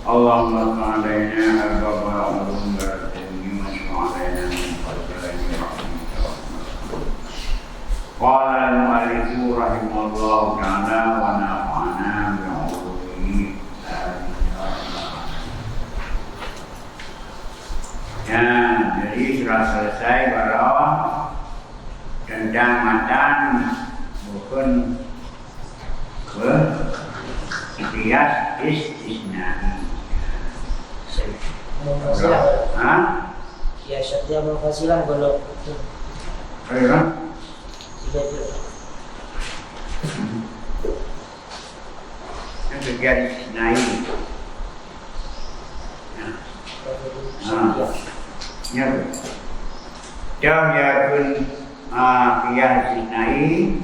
اللهم صل علينا البابا والأمة واشفع علينا من فضلك برحمتك. قال المؤلف رحمه الله تعالى ونفعنا بعلومه jadi sudah selesai baru tentang matan bukan kias istisnai. Ya setiap mufasilan kalau Ayo. Itu kias istisnai. Ya. Jawabun kias istisnai.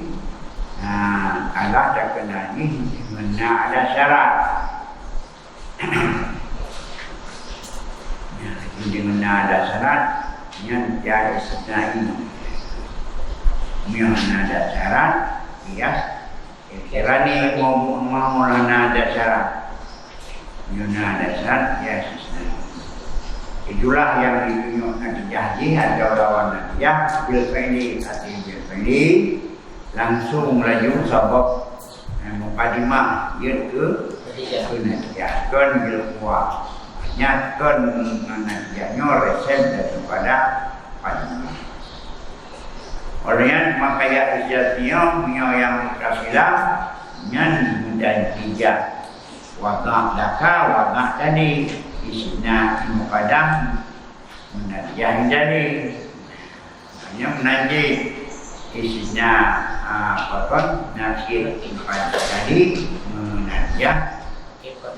Allah terkenal ini mana ada syarat. Dengan ada syarat yang tiada istisnai. Mana ada syarat, kias. Kira ni mau ada syarat. Mana ada syarat, kias istisnai. Itulah yang ditunjukkan janji atau lawan natijah bil fi'li atau bil fi'li langsung melaju sebab mukadimah dia ke natijah kan bil kuah nyatkan natijahnya resen daripada mukadimah. Olehnya maka ya isyaratnya yang mutasilah nyan dan tiga wadah daka wadah tadi isna mukadam menajah jadi hanya menaji isna apa nakir tadi menajah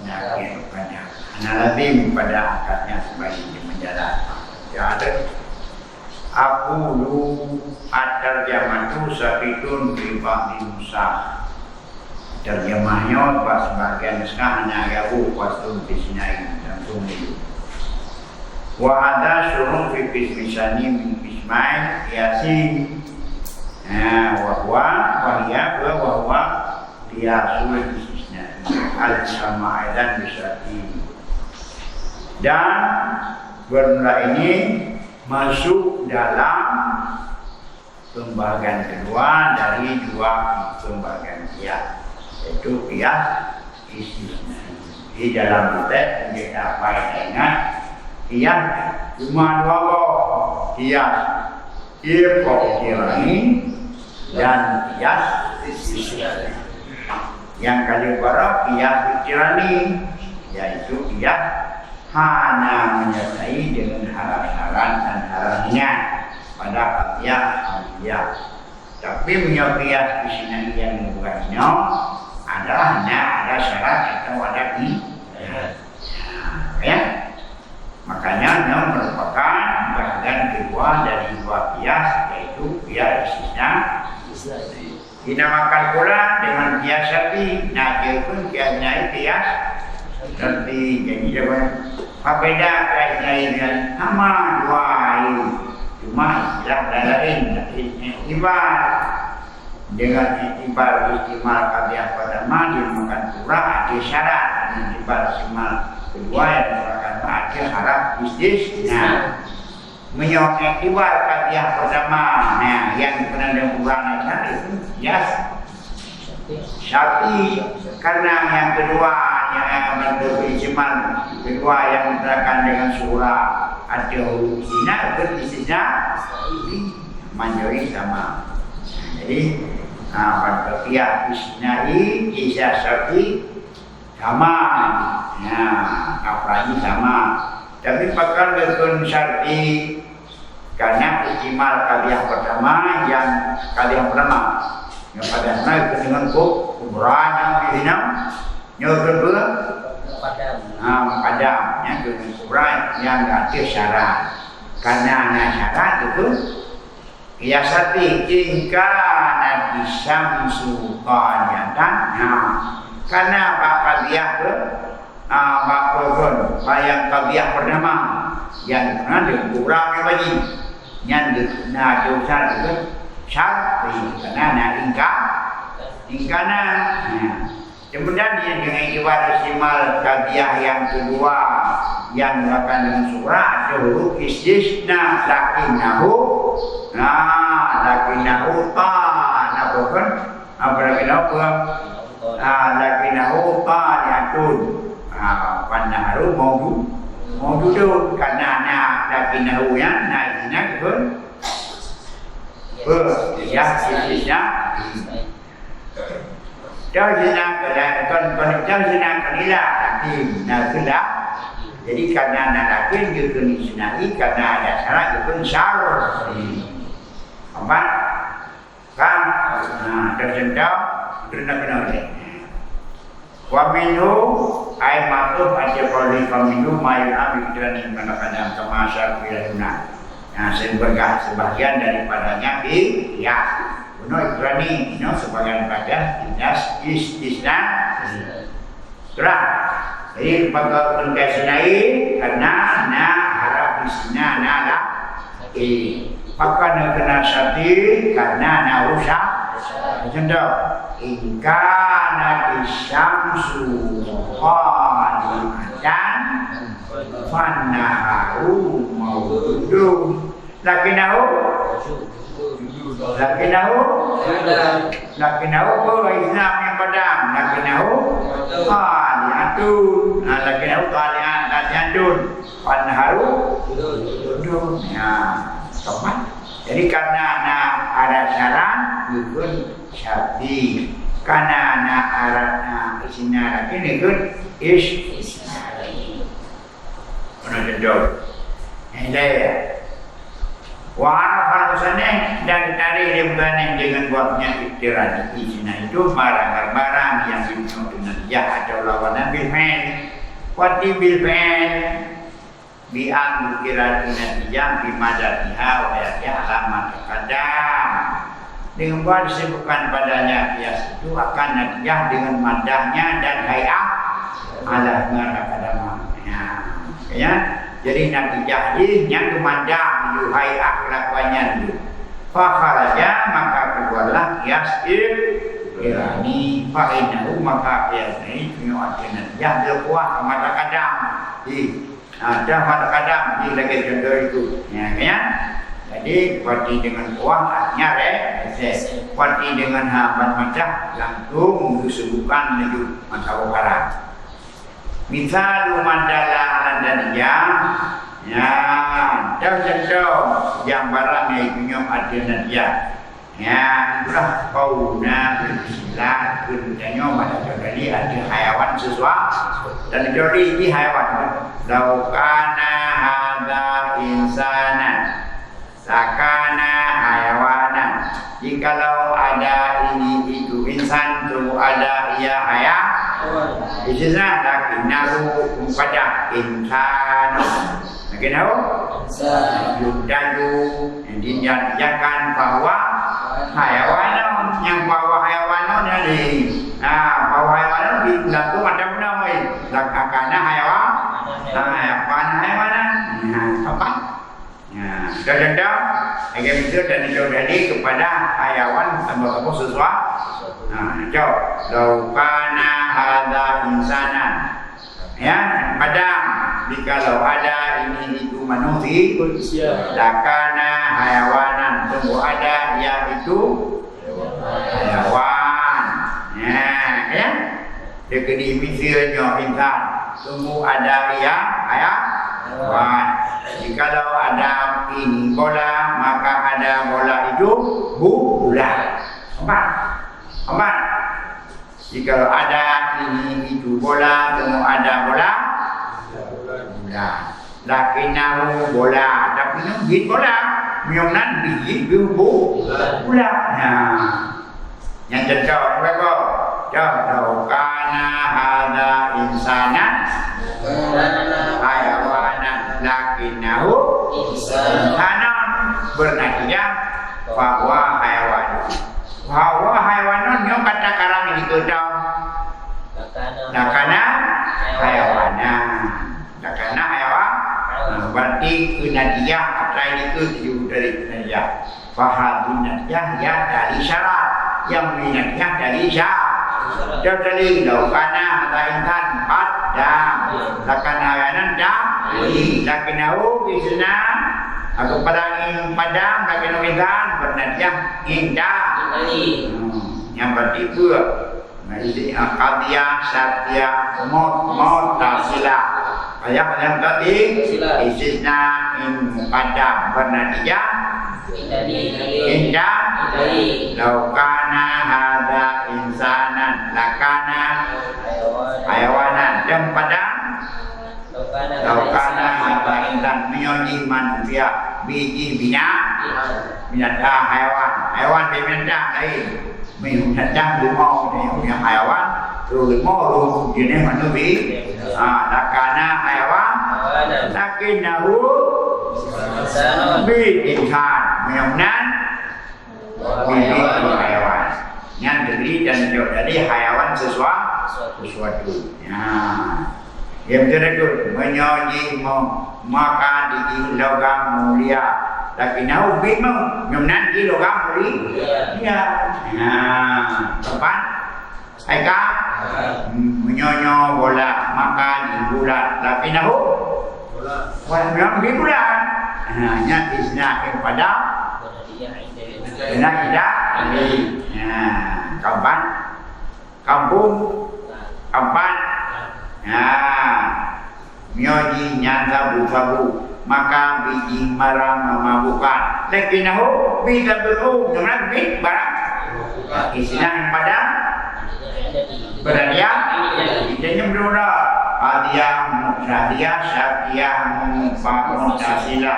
nakir pada analabim pada akadnya sebagai menjalan ya ada aku lu atar jamatu sabitun pribadi musa terjemahnya pas bagian sekarang hanya gabu pas tu di sini langsung itu. Wa ada syurung fi bismisani min bismain yasin. Wahwa dia sulit bisnisnya al sama dan bisati. Dan bermula ini masuk dalam pembagian kedua dari dua pembagian kias. Itu kias istisnai. Di dalam teks kita ingat kias cuma dua kias irqirani dan kias istisnai. Yang kedua kias irqirani yaitu kias hanya menyertai dengan haram-haram dan haramnya pada kias. Tapi punya kias istisnai yang bukannya adalah ada syarat atau ada ya. Makanya merupakan bagian kedua dari dua kias yaitu kias istisnai. Dinamakan pula dengan kias syar'i. Nah, dia pun kiasnya kias syar'i. Jadi apa beda kiasnya dengan sama dua ini? Cuma istilah lain istilah dengan itibar istimal kabiah pertama dimakan pula ada syarat itibar istimal kedua yang merupakan ada syarat istisna. Menyok itibar kabiah pertama yang pernah dikurang itu kias syar'i karena yang kedua yang bentuk istimal kedua yang menerangkan dengan surah ada istisna beristisna manjuri sama. Jadi pada kias istisnai kias syar'i sama, apalagi sama. Tapi pakar betul syar'i karena istimal kalian pertama yang pada sana dengan kubran yang dihinam yang kedua padam yang dengan kubran yang ada syarat karena ada syarat itu kiasati jika nabi syamsu qadatan karena bakal dia ke bakal bayang kabiah pertama yang pernah dikurang bagi yang dosa itu syar'i karena ingkana Kemudian dia dengan istimal tabiah yang kedua yang akan dengan surah ada huruf istisna lakinahu apa kan apa lakinahu ta'liatun pannaharu mawjudun karena lakinahu yang naiknya kan ya istisna jazina jazina kalila lakin nafilah. Jadi karena lakin juga disunai karena ada syarat juga syarah. Apa? Kan? Tersentuh kena ni. Wa minhu ay makhluk aja kali minhu mayul amil dan kadang-kadang kemasa filuna. Sebagian daripadanya ya. Benar ikrani, sebagian pada istisna. Terang. Jadi pada mengkasinai karena harap di sini lah. Maka nak kena sati karena nak usah. Contoh, ingka nak isyamsu qadiatan fannahu mawjudun. Lakinahu apa Islam yang padam? Lakinahu qadiatun. Lakinahu qadiatun. Fannahu mawjudun. Ya, tepat. Jadi karena ada syarat ikut syarti. Karena ada isna lagi ikut isna lagi. Mana contoh? Ini Wa'arafal sana dan tarik lembaran dengan buatnya iktirani isna itu barang-barang yang dipenuhi dengan ya atau lawanan bil-fi'l. Wati bil-fi'l bi'an iktirani natijah bimadatiha wa ya'ya alamat kadam. Dengan buat disebutkan padanya kias itu akan natijah dengan madahnya dan hay'ah ala kadam. Ya. Jadi natijah yang kemandah yuhai akhlaknya itu. Fakharaja maka keluarlah kias irani fa'inahu maka kias ini punya natijah berkuah mata kadam. Ada mata kadam di lagi contoh itu. Ya. Jadi wati dengan kuah artinya wati dengan hambat macam langsung disebutkan itu mata ukara. Misal mandala dan ya contoh yang barang itu ada dia ya itulah fauna bersilat kerjanya pada kali ada haiwan sesuatu dan jadi ini haiwan laukana ada insana sakana haiwanan jikalau ada ini itu insan tu ada ia hayat istisna lakinahu pada insan. Lakinahu yudayu dinyatakan bahwa hayawan yang bawa hayawan dari bawa hayawan dilaku macam mana lakakana hayawan apa contoh agar itu dan jadi kepada hayawan tambah sesuatu. Jawab laukana hadza insana ya padam jikalau ada ini itu manusia lakana hayawanan tunggu ada yaitu hayawan ya dekedi misalnya insan tunggu ada ya hayawan jikalau ada ini bola maka ada bola itu bola apa? Jika ada ini itu bola, temu ada bola. Lakinahu bola, tapi biji bola, miongnan biji bola. Yang contoh apa? Contoh kana ada insana, hayawanan lakinahu insanan bernatijah bahwa hayawan. Bahwa haiwanan yang kata karang ini kedau nakana hayawan berarti kunadiyah atau itu dari kunadiyah fahadinadiyah ya dari syarat yang minadiyah dari Jadi laukana hada insan padam, lakana yanan dam, lakinahu bisna. Aku padang padam, lakinahu insan bernadiah indah. Yang bertiga, Qadiyah, Satya, Mot, Tasila. Ayat yang tadi istisna padam bernadiah indah. Laukana hada insanan lakana hayawanan dan padam. Laukana hada insan menyoji manusia biji binatang hayawan binatang lain binatang limau yang hayawan limau jenis manusia lakana hayawan lakinahu insan menyonan biji hayawan yang diberi dan dari hayawan sesuatu yang betul menyoji makan di logam mulia lakinahu bimau menyonan di logam mulia tempat Aika menyonyo bola makan di bulan lakinahu yang di bulan hanya isna kepada benar tidak kapan kampung kapan mioji nyata sabu maka biji marang memabukan lakinahu bisa betul dengan biji barang isna pada beraniah idenya berdoa hadiah mukhadiah syakiyah mukhtasila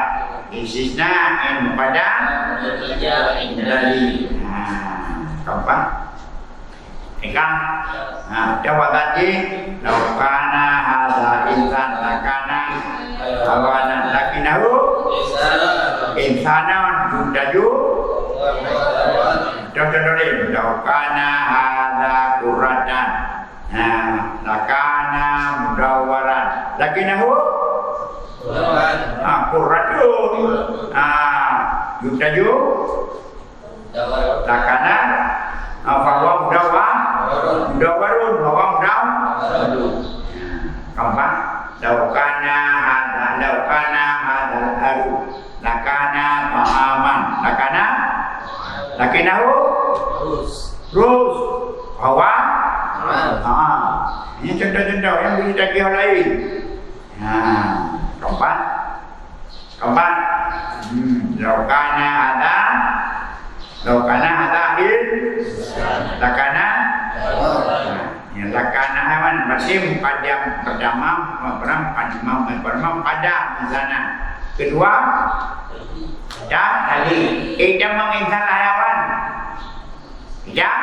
istisna in pada dari kapan ikan jawab tadi laukana hadza insan lakana hawanan lakinahu insanan judaju Dodolin laukana hadza qurratan lakana mudawwaran lakinahu qurratun judaju lakana bahwa mudawwarun bahwa kapan laukana hadza haru lakana ta'aman lakinahu rus bahwa ini contoh-contoh yang bisa kita lain kapan laukana ada lakana hewan musim pertama pada sana kedua tadi tidak menginsan hewan tidak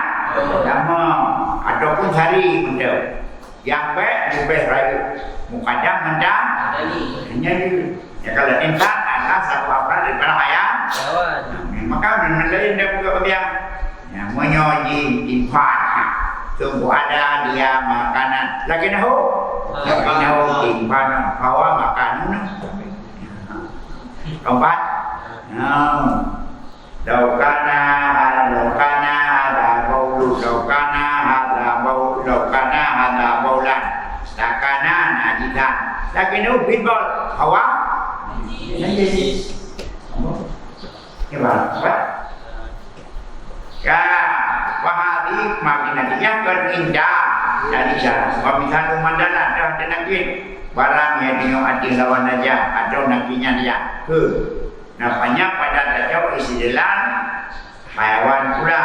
ataupun hari untuk yang baik lebih rayu mukadam mendam hanya ya kalau insan adalah satu apa daripada hewan maka dengan lain dia buka dia menyoji infak tunggu ada dia makanan lagi nahu infak bawa makanan keempat laukana ada baulu laukana ada baulan lakana najidan lakinahu bitbol hawa najis apa ya wahadi makinatinya berindah dari sana wamisalu mandala dah tenakin barang yang dinyomati lawan aja atau nakinya dia namanya pada tajau istilah hayawan pula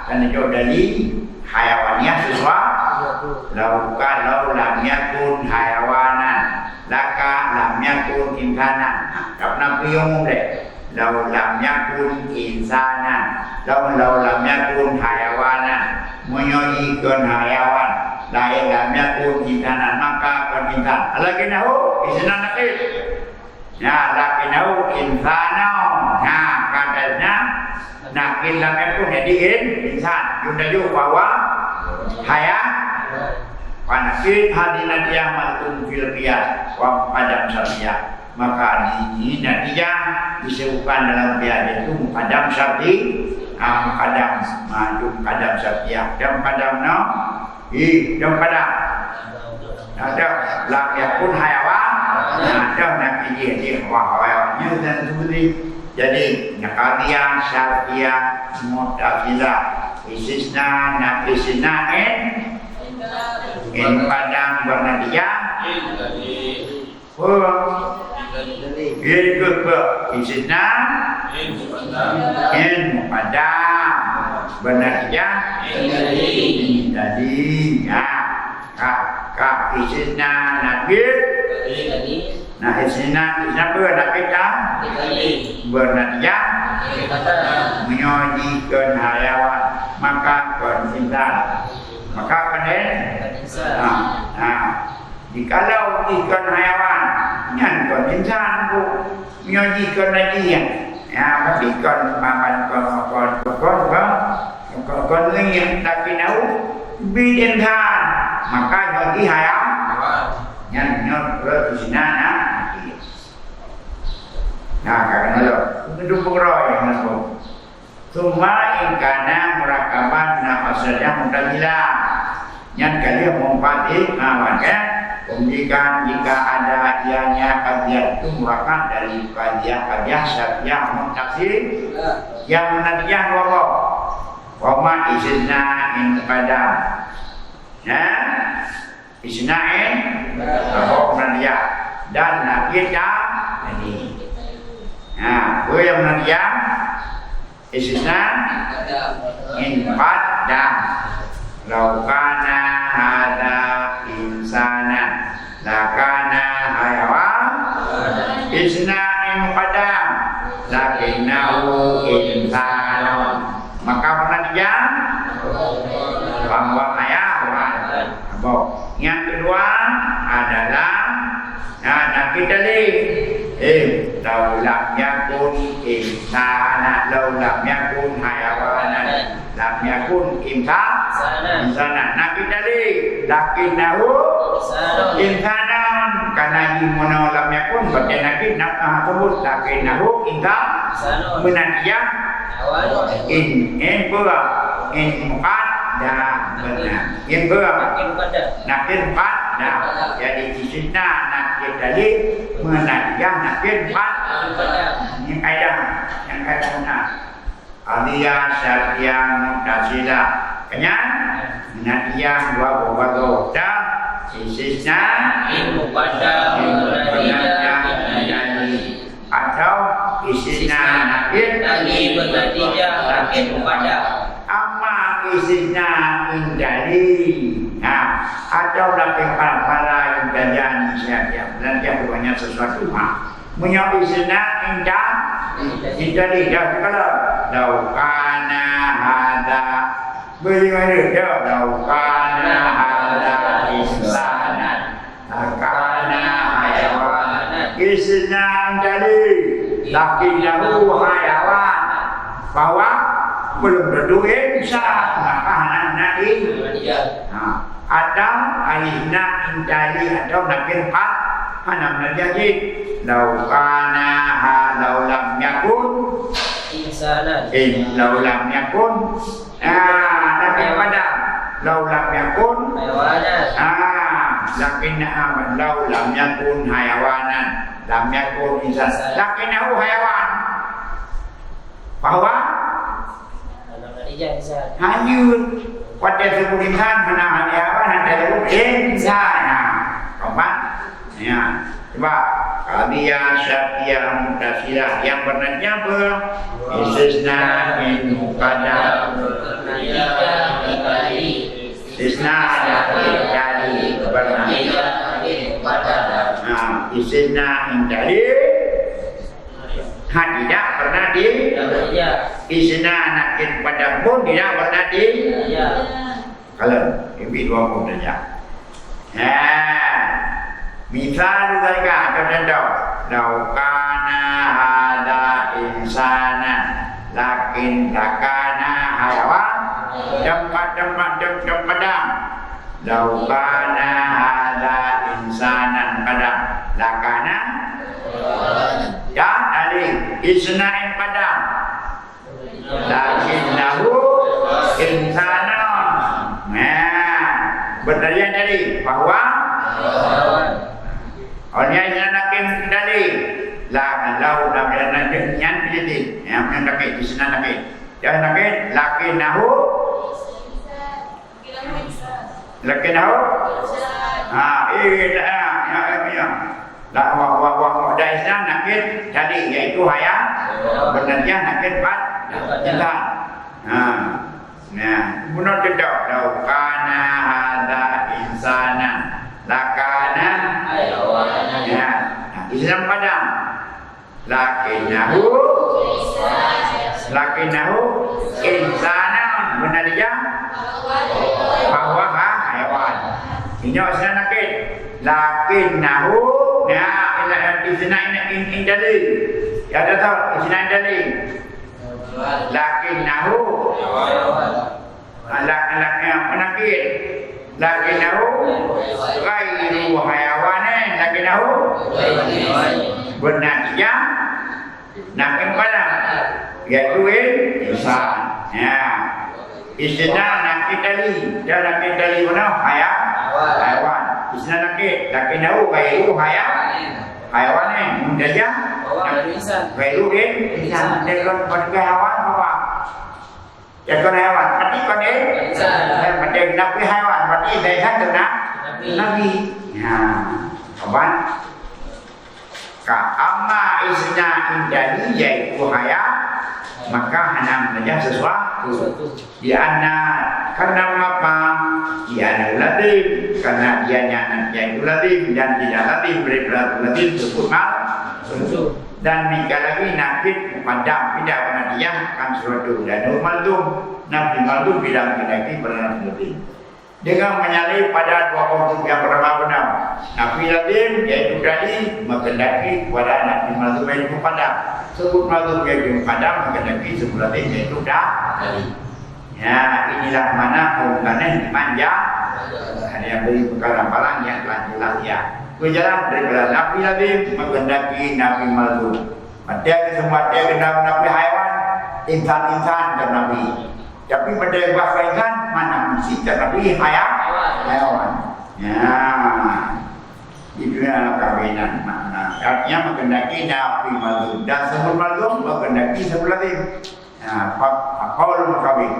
karena jauh dari hayawannya sesuatu kalau lam yakun hayawanan laka lam yakun insanan karena biung deh lau lam yakun insanan lau lam yakun hayawanan menyoikan hayawan lain lam yakun insanan maka insan lakinahu insanan nakil lakinahu insanau katanya nakil lam yakun jadi insan yudaju bahwa panakit hadina dia malkum fil qiyas wa padam syariah maka ini natijah disebutkan dalam biada itu mukadam syarti, mukadam maju, mukadam syartiyah, dan mukadam no, dan mukadam ada lakian pun hayawan, ada nak dia hayawannya dan seperti jadi nakalian syartiyah mu'tazilah istisna nak istisna padang bernatijah ikut istisna padang bernatijah tadi istisna nakir nah istisna bernatijah bernatijah menyojikan hayawan maka konsintan maka kenen jikalau ikan hayawan yang konsintan bu menyojikan lagi ya tapi kon makan kon ingin tapi nau bikin than maka nyoji hayawan yang nyot istisna nah karena lo itu pukroy yang lo semua ingkana merakaban nafasnya mutazilah yang kalian mempatik maka jika ada ianya kajian itu merupakan dari kajian syariah mutazil yang menantikan wama isna in padam ya isna in menantikan dan kita ini nah, yang menantikan istisna padam laukana hada insana lakana hayawan istisna padam lakinnahu insanun maka menantikan bahwa hayawan yang kedua adalah nah kita lihat lau lam yakun insana lau lam yakun hayawanan lam yakun insana nabi tadi lakinnahu insanan karena gimana lam yakun berarti nabi sebut lakinnahu insanan menantikan in pula in muqaddam benar in pula nakir muqaddam jadi istisna nakir tadi menantikan nakir yang kaidah benar aliyah syartiyah mu'tazilah kenyang menantikan dua bobago dan istisna muqaddam atau istisna nakir tadi menantikan nakir muqaddam amma istisna indali atau dapat para yang kajian syariah dan yang banyak sesuatu punya istisna indali dah kalau laukana hada bagaimana dia laukana hada insanan lakana hayawan istisna indali lakinnahu hayawan bahwa belum tentu insan maka anak ini atau alihna indali atau nakir anak menjadi laukana lau lam yakun insanan lau lam yakun nakir padam lau lam yakun hayawanan lakinna lau lam yakun hayawanan lam yakun insan lakinnahu hayawan bahwa hanyut pada sebut insan menahan hayawan adalah insan kompak ya coba Aliyah syartiyah mu'tazilah yang bernatijah istisna in muqaddam istisna dari bernatijah istisna in dari tidak pernah di istisna nakir pada pun tidak pernah di kalau ini dua pun saja misal mereka contoh laukana hada insana lakin lakana hayawan tempat laukana hada insanan padam lakana ya dalil isna'in padam lakinnahu insanun. Nah, berdalil dari bahwa orangnya nakin dari lau nakin yang jadi yang nakin isna nakin ya nakin lakinnahu la wa daisna nakin tadi yaitu haya benarnya nakin pat insan. Nah, benar tidak lau kana hadza insana lakana hayawana. Ya, Islam padam lakinnahu insana benarnya bahwa hayawan. Ini Islam nakin lakinnahu ya isna in dalil ya ada tahu isna dalil lakinnahu alak menakir lakinnahu ghairu hayawanin lakinnahu benarnya nakin pada yaitu insan. Ya istilah nakir tali dan nakir tali mana hayawan istilah nakir lakinnahu ghairu hayawanin benarnya ghairu insan. Dengan benarnya hayawan apa ya kon hewan berarti kon berarti nabi hewan berarti dari satu nabi. Ya kawan ka amma isna indani yaitu haya maka hanya saja sesuatu di karena apa dia latif karena dia yaitu latif dan tidak latif berarti latif sebut mal dan nikah lagi nakit padam tidak pernah dia kan suatu dan malum nabi malum bilang lagi pernah lebih dengan menyalip pada dua hukum yang pertama benar nabi latim yaitu tadi mengendaki kepada nabi malum yaitu padam sebut malum yaitu padam mengendaki sebut latim yaitu tadi. Ya inilah mana hubungannya dimanja ada yang beri perkara palang yang telah jelas ya. Berjalan daripada Nabi mengendaki Nabi malu. Dia semua dia kenal Nabi haiwan, insan-insan dan Nabi. Tapi pada bahasa insan mana mesti dan Nabi haiwan. Ya, itu yang kawinan makna. Artinya mengendaki Nabi malu dan sebelum malu mengendaki sebelum itu. Ya, kalau kawin,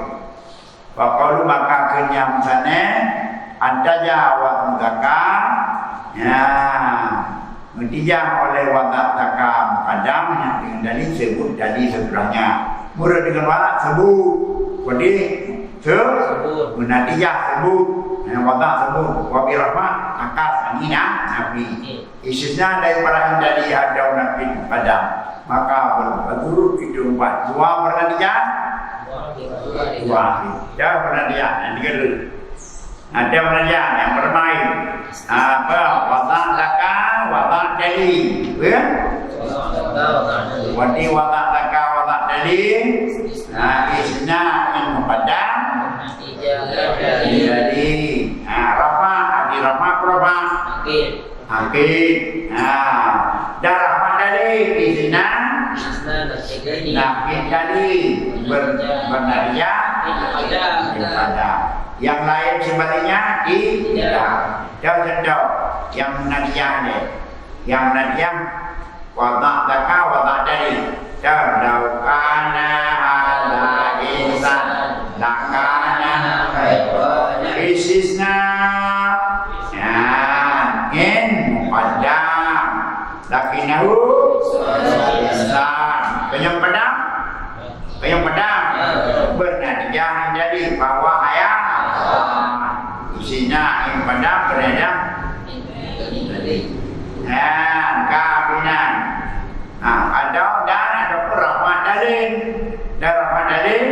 kalau maka kenyam sana antara waktu zakar. Ya, mentijah oleh watak takam kadang yang dengan dalil sebut tadi sebelahnya. Murah dengan watak sebut, jadi sebut, menatijah sebut, watak sebut. Wabirahmah akas anina nabi. Isisnya daripada dari ada nabi padam. Maka berturut itu empat dua penatijah, dua. Ya penatijah yang tiga dulu. Ada penatijah yang bermain. Apa watak laka watak dali ya wadi watak laka watak dali isna yang mempadam jadi rafa adi rafa rafa akid darah dali isna nakid dali bernarya padam. Yang lain sebaliknya tidak. Jauh yang menadiahnya, yang menadiah watak laka watak dari. Jauh kana ala insan lakana isisna in padam lakinahu insan penyem padam bernadiah jadi bahwa ayat isinya yang padam beredam dan kawinan. Ada dan ada rahmat dalil dan rahmat dalil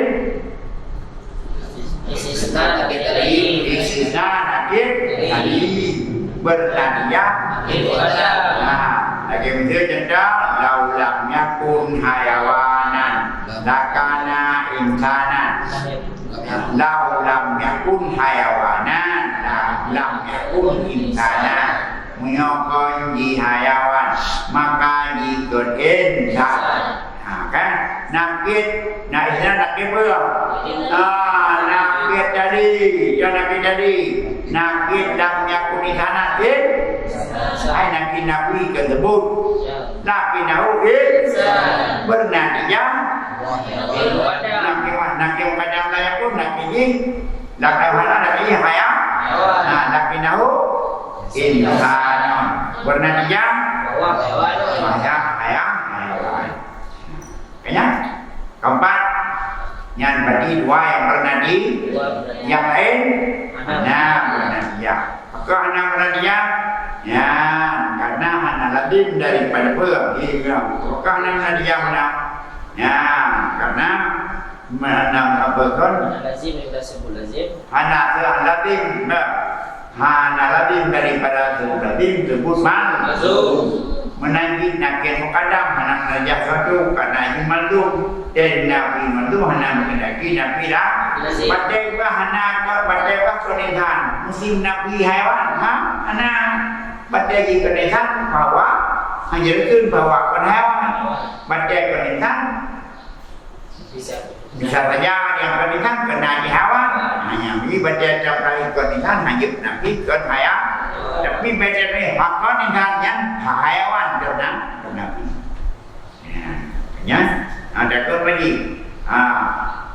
istisna nakir tadi bernadiah lagi itu jenda laulam yakun hayawanan lakana insanan lau lam yakun hayawanan lam yakun insana menyokong di hayawan maka jikut insan. Kan nakit, nah istilah nakit apa? Nakit tadi, jangan nakit tadi. Nakit dalam yakuni sana Hai nakit nabi tersebut. Nakit nahu bernadiyah. Nakit kadang layakun nakit ini. Nakit mana nakit hayam. Nakit nahu insan bernadiyah. Hayam. Kayaknya keempat yang berarti dua yang bernadi, yang lain bernadiyah. Maka anak bernadiyah ya karena anak ladin daripada maka anak bernadiyah mana ya karena menang abakon anak ladin daripada ladin sebut menangi nakil mukadam anak najah satu karena ini maldum dan nabi maldum anak mengendaki nabi lah badai bah kenesan musim nabi haiwan anak badai kenesan bawa hajarkan bawa kenesan badai kenesan bisa saja yang kenesan kena di haiwan hanya ini badai capai kenesan hajib nabi kenaya tapi beda ni hakkan yang hayawan dengan nabi. Ya, ada ke lagi.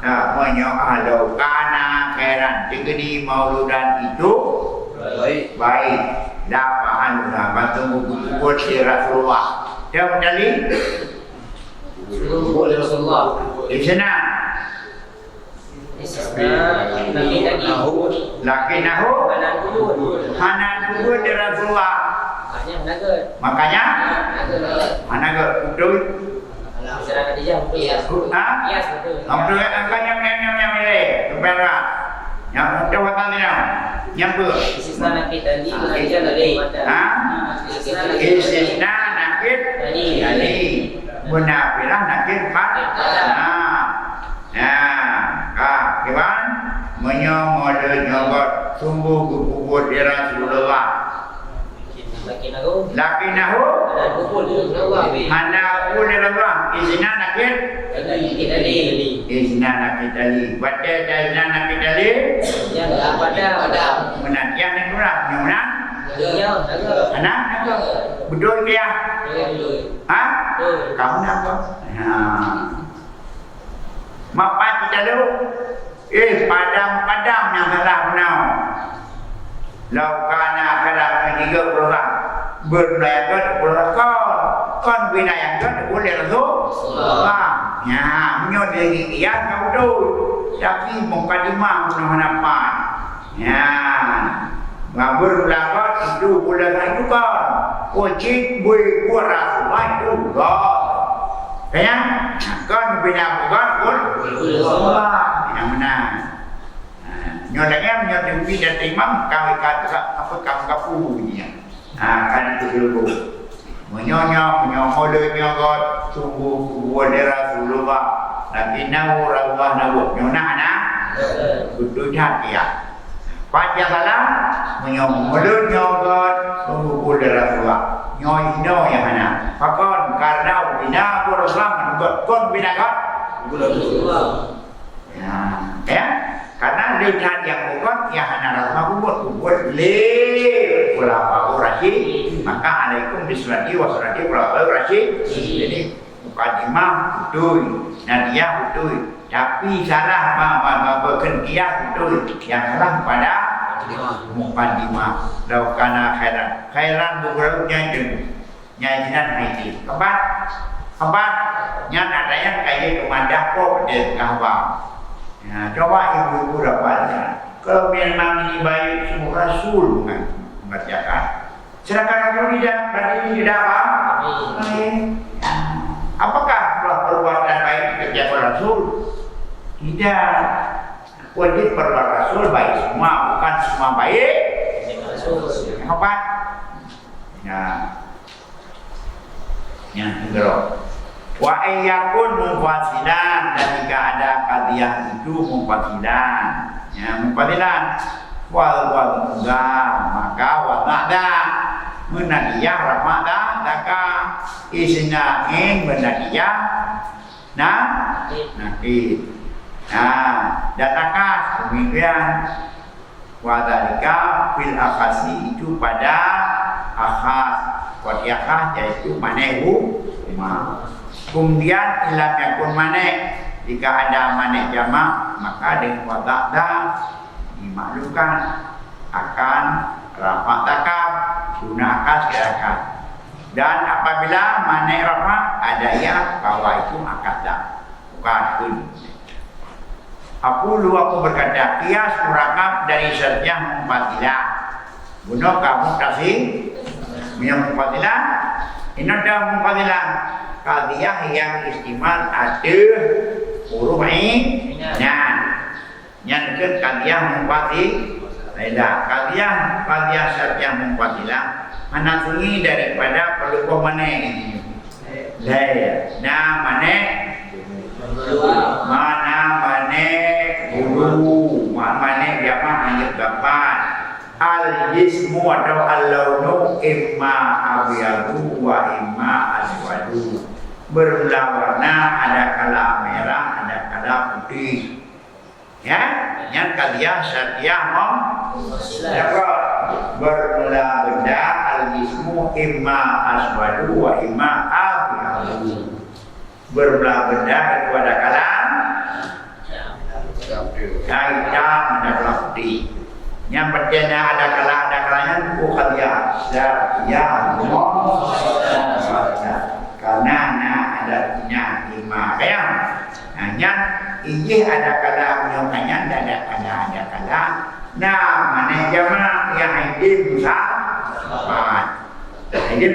Menyoal kana khairan jadi mauludan itu baik dapat bantu buat Rasulullah. Dia menjadi Rasulullah. Di sana laki nahu hanan kubur di Rasulullah. Makanya mana ke betul? Betul angkanya yang ini kembali. Yang coba tanya yang ber. Istisna nakit tadi. Munafilah nakit pak. Kiban menyomol nyogot sungguh kubur di Rasulullah. Lakinahu hana Rasulullah isna nakit tali baca isna nakit tali menantian itulah nyunan anak betul dia kamu apa mapan kita dulu padam yang salah menau laukana kadang tiga program berlayakkan kon binayakkan boleh Rasulullah ya menyod lagi dia kau tu tapi mukadimah menahan ya ngabur belakang itu boleh itu kan wajib buat Rasulullah itu kaya kan binabukan pun Rasulullah yang mana nyodanya menyodeng dan imam kami kata apa kamu kapunya kan itu dulu menyomol nyogot sungguh buat Rasulullah tapi nahu Rasulullah nahu nyonah betul hati ya Baca salam menyomol nyogot sungguh buat Rasulullah nyoy yang mana fakon karena bina Rasulullah menurut kon bina kan ya karena lihat yang bukan ya hanya Rasulullah buat ulama Rasyid maka alaikum bisurati wa surati ulama Rasyid jadi mukadimah betul nadia betul tapi salah berkendiah betul yang salah pada mukadimah laukana khairan bukurnya itu nyanyian haiti keempat yang adanya kayak kemandah kok dan kahwang. Ya, coba ibu-ibu dapatnya. Kalau memang ini baik semua Rasul mengerjakan. Sedangkan kalau tidak, berarti tidak apa? Baik. Apakah perbuatan baik dikerjakan Rasul? Tidak. Wajib perbuatan Rasul baik semua, bukan semua baik. Apa? Ya. Yang kedua. Wa ayyakun mufasilan dan jika ada qadiyah itu mufasilan ya mufasilan wal enggak maka wa ba'da menadiyah Ramadan taka isina ing menadiyah nakid. Nah, dan akas demikian wadalika fil akasi itu pada akas wadiakah yaitu manehu kemudian ilam yakun maneh jika ada maneh jamak maka dengan wadakda dimaklumkan akan rafa takab guna akas gerakan dan apabila maneh rafa ada ya bahwa itu akadda bukan kun. Aku berkata kias murakab dari syariah mumpatilah guna kamu kasih yang mumpatilah ini ada mumpatilah qadiyah yang istimal ada huruf nah yang ke qadiyah mumpatilah qadiyah syariah mumpatilah manasungi daripada perlu maneh nah maneh mana guru mana jamak hanya dapat al jismu atau al launu imma abyadu wa imma aswadu berwarna ada kala merah ada kala putih ya yang kalian syariah bermula benda al jismu imma aswadu wa imma abyadu berbelah benda itu ada kalam hitam ada kalam putih yang pertama ada kalanya itu kalian ya karena ada punya lima kayak hanya ini ada kalam yang hanya ada kalam nah mana jamaah yang hidim sahabat hidim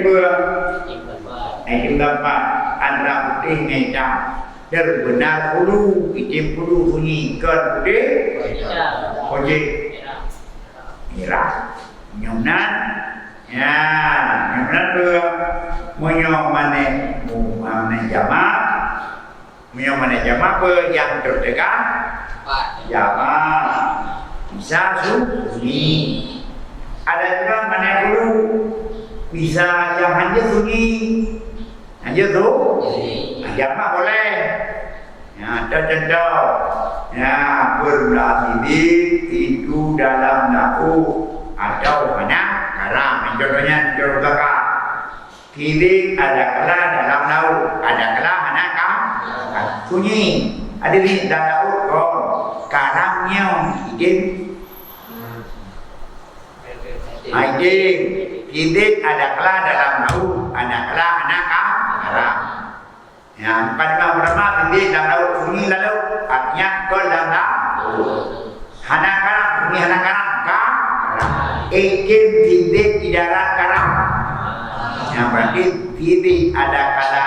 dapat antara putih hitam terbenar bulu hitam bulu bunyi kan putih merah nyumnan ya nyumnan tu menyom mana jama apa yang terdekat jama bisa sunyi ada juga mana bulu bisa yang hanya sunyi hanya tu jama boleh ya contoh ya berbelah bibit itu dalam nahu atau mana karam contohnya contoh kakak bibit ada kala dalam nahu ada kala mana sunyi ada di dalam nahu karamnya hidim bibit ada kala dalam nahu ada kala mana karam ya, pada beberapa bibit dalam laut sunyi lalu artinya kol dalam laut hanakaram ikim bibit di darat karam yang berarti bibit ada kala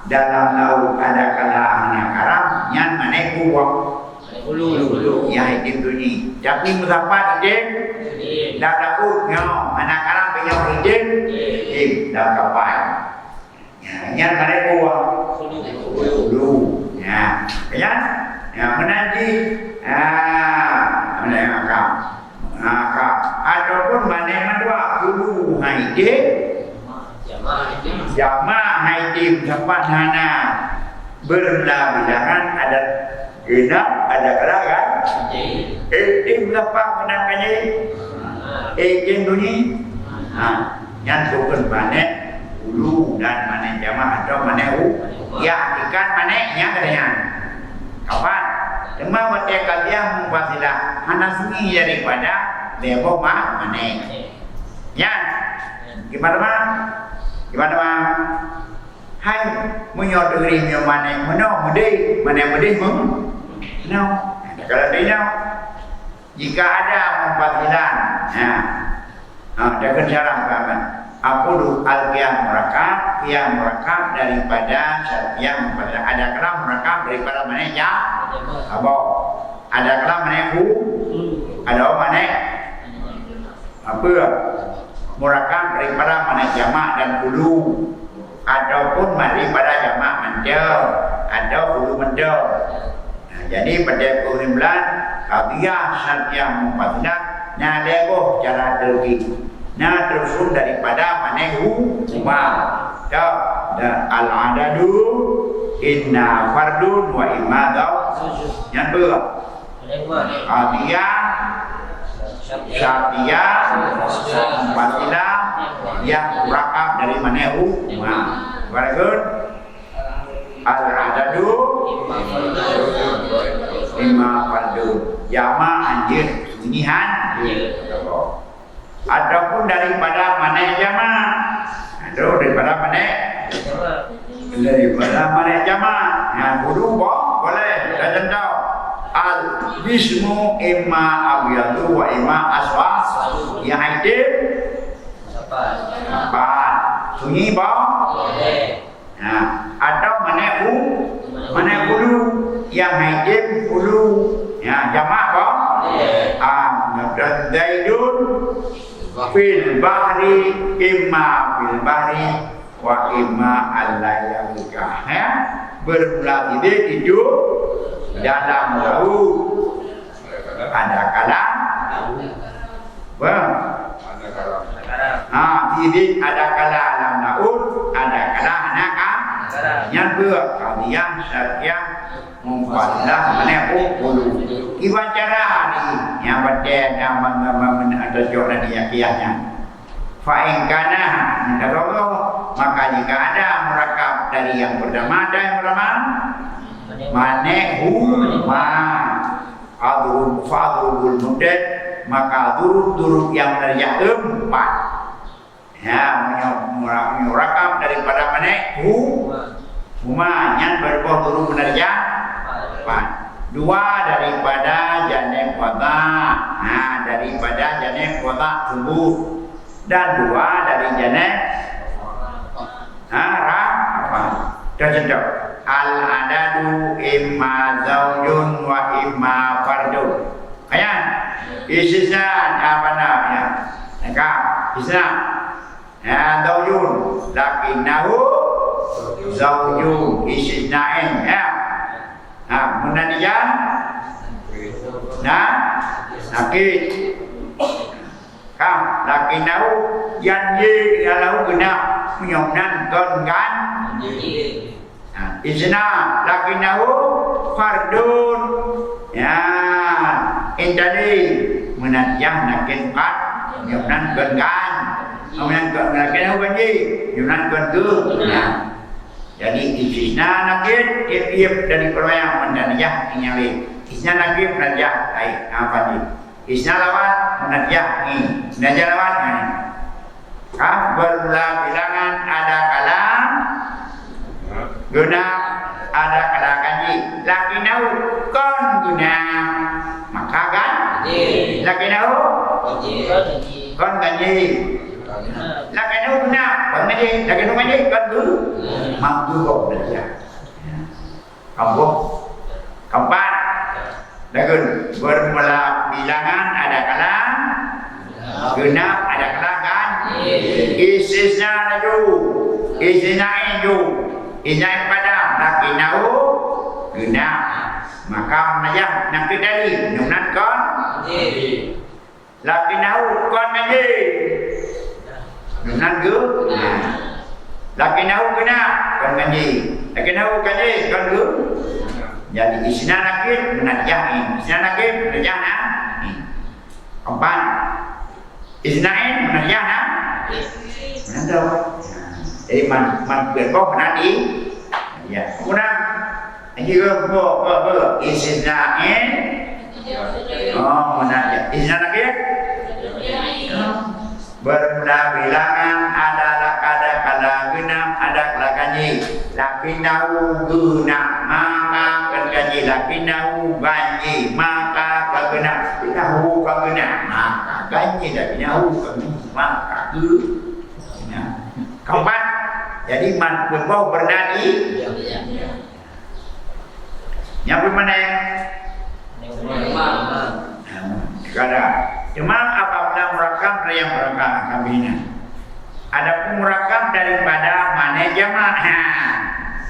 dalam laut ada kala hanakaram yang mana kuat hulu yang ikim sunyi tapi musafat ikim dalam laut hanakaram penyok ikim dalam kapal yang mana buah dulu ya menanti ataupun mana dua dulu haide jama haide tempat hana berlabilangan ada genap ada kelagan berapa menangkannya bunyi yang bukan mana dulu dan mana jamaah atau mana ya ikan mananya katanya kapan cuma waktu kalian mumpasilah hanasmi daripada lebo mana ya gimana hai menyodori mana mudi kalau dia jika ada mumpasilah dengan cara apa Aku al-qiyam murakab daripada syariah ada kalam murakab daripada mana ya apa ada kalam mana ada mana apa murakab daripada mana jamak dan hulu ataupun daripada jamak mendel atau hulu mendel jadi pada bulan qadiyah syariah mumpatilah nah lego cara tergi Nah terusun daripada manehu huma. Al-adadu inna fardun wa imma daw. Yang kedua Atiyah Syatiyah Fatilah yang murakab dari manehu huma. Very good. Al-adadu imma fardun. Jama anjir sunyihan. Ataupun daripada maneh jama. Aduh daripada maneh jama. Nah bodoh boleh. Dan tahu al-bismu imma abyadu wa imma aswad. Yang hadir apa? Sunyi boleh. Nah, atau maneh bulu yang hadir bulu. Ya jamak boleh. Dan zaidun fil bahri imma fil bahri wa imma al-layalika. Ya, bermula tidik itu dalam laut. Ada kalam. Tidik ada kalam dalam laut, ada kalam anak. Yang kedua kalian syariah memfalah menepu bulu. Iwan cara ni yang baca yang ada jawab dia kiahnya. Fa'ingkana kalau maka jika ada murakab dari yang pertama dan yang pertama manehu ma adrub fadrubul mudad maka durub yang menerjah empat. Ya murakab daripada manehu huma yang berbuah durub menerjah empat. Dua daripada janek kota. Nah daripada janek kota tubuh. Dan dua dari janek contoh al-adadu imma zaujun wa imma fardun. Kayan istisna apa namanya? Engkau istisna zaujun lakinnahu zaujun istisnain ya. Munadiyah nakid lakinnahu yanji kalau genap menyomnan kan isna lakinnahu fardun ya intadi munadiyah nakid kan menyomnan kan lakinnahu banji menyomnan kan ya. Jadi isna nakid tiap dari perwayang munadiyah inyali isna nakid munadiyah baik apa ni isna lawan munadiyah ni munadiyah lawan ni bermula bilangan ada kalam guna ada kalam kanji lakinau kon guna maka kan lakinau kon kanji lakinau guna kon kanji lakinau kanji kon guna mampu kok belajar kamu keempat lagun bermula bilangan ada kalam genap ada kalam kan istisna laju istisnain ju istisnain padam lakinau genap maka menajah nak kedali nunan kon lakinau kon menji nunan ge lakinau genap kon menji lakinau kanji kon ge. Jadi isna nakid menajah isna nakid menajah keempat isnain menajah menajah. Jadi man berboh nanti ya kemudian ini ke isnain menajah isna nakid bermula bilangan adalah kada genap ada kalakanji lakinau genap maka kanji lakinau ganji maka kagenap lakinau kagenap maka ganji lakinau kagenap maka keempat jadi man berbau bernadi yang bermana kada cuma apabila murakab dari yang murakab kabinnya ada murakab daripada mana jamak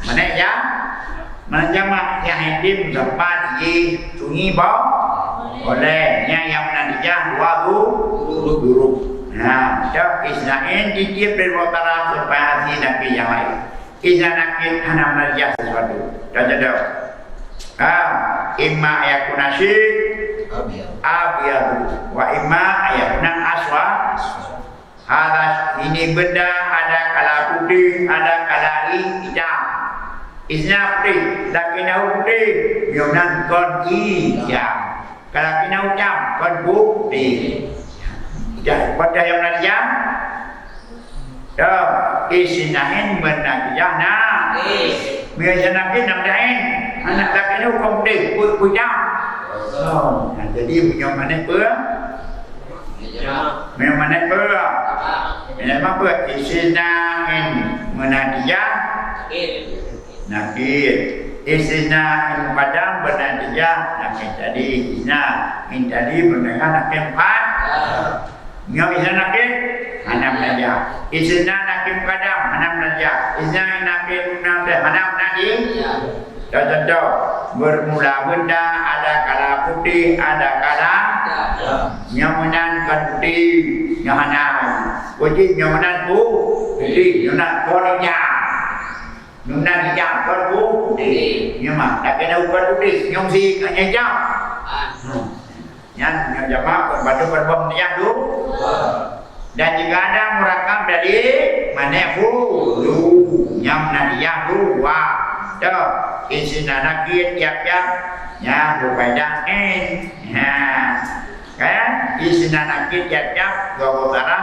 mana jamak yang hidim tempat di sunyi boleh yang menadijah dua huruf Nah, dah isnain ditiup dari utara supaya hati Nabi yang lain. Isnain hana menajah sesuatu. Dah jadau. Imma ayakuna abiyadu wa imma ayakuna aswa. Hadas ini benda ada kala putih, ada kala hitam. Isna putih, lakinau putih, yonan kon hijau. Kalau kinau hitam, kon putih. Jadi pada yang najam, dah isnain menajah nah. Biasa nakin namdain, anak lakinau kon putih, putih. Jadi punya mana pun? Mana pun? Mana pun? Isnain menajah. Nakir isnain padang bernajah nakir tadi isnain tadi bernajah nakir empat nyok isna nakir hanam najah isna nakir padang hanam najah isnain nakir hanam najih contoh bermula benda ada kala putih ada kala nyamunan kan putih nyahanan putih nyamunan putih nyamunan kornya Nuna hijau perbu nhưng mà đã cái đâu perbu đi nhung gì cả nhanh chóng nhanh jamaah berbatu berbom yang dulu dan jika ada murakam dari mana dulu yang nadia dulu wah tuh isinya nakit tiap-tiap ya berbeda kan isinya nakit tiap-tiap dua utara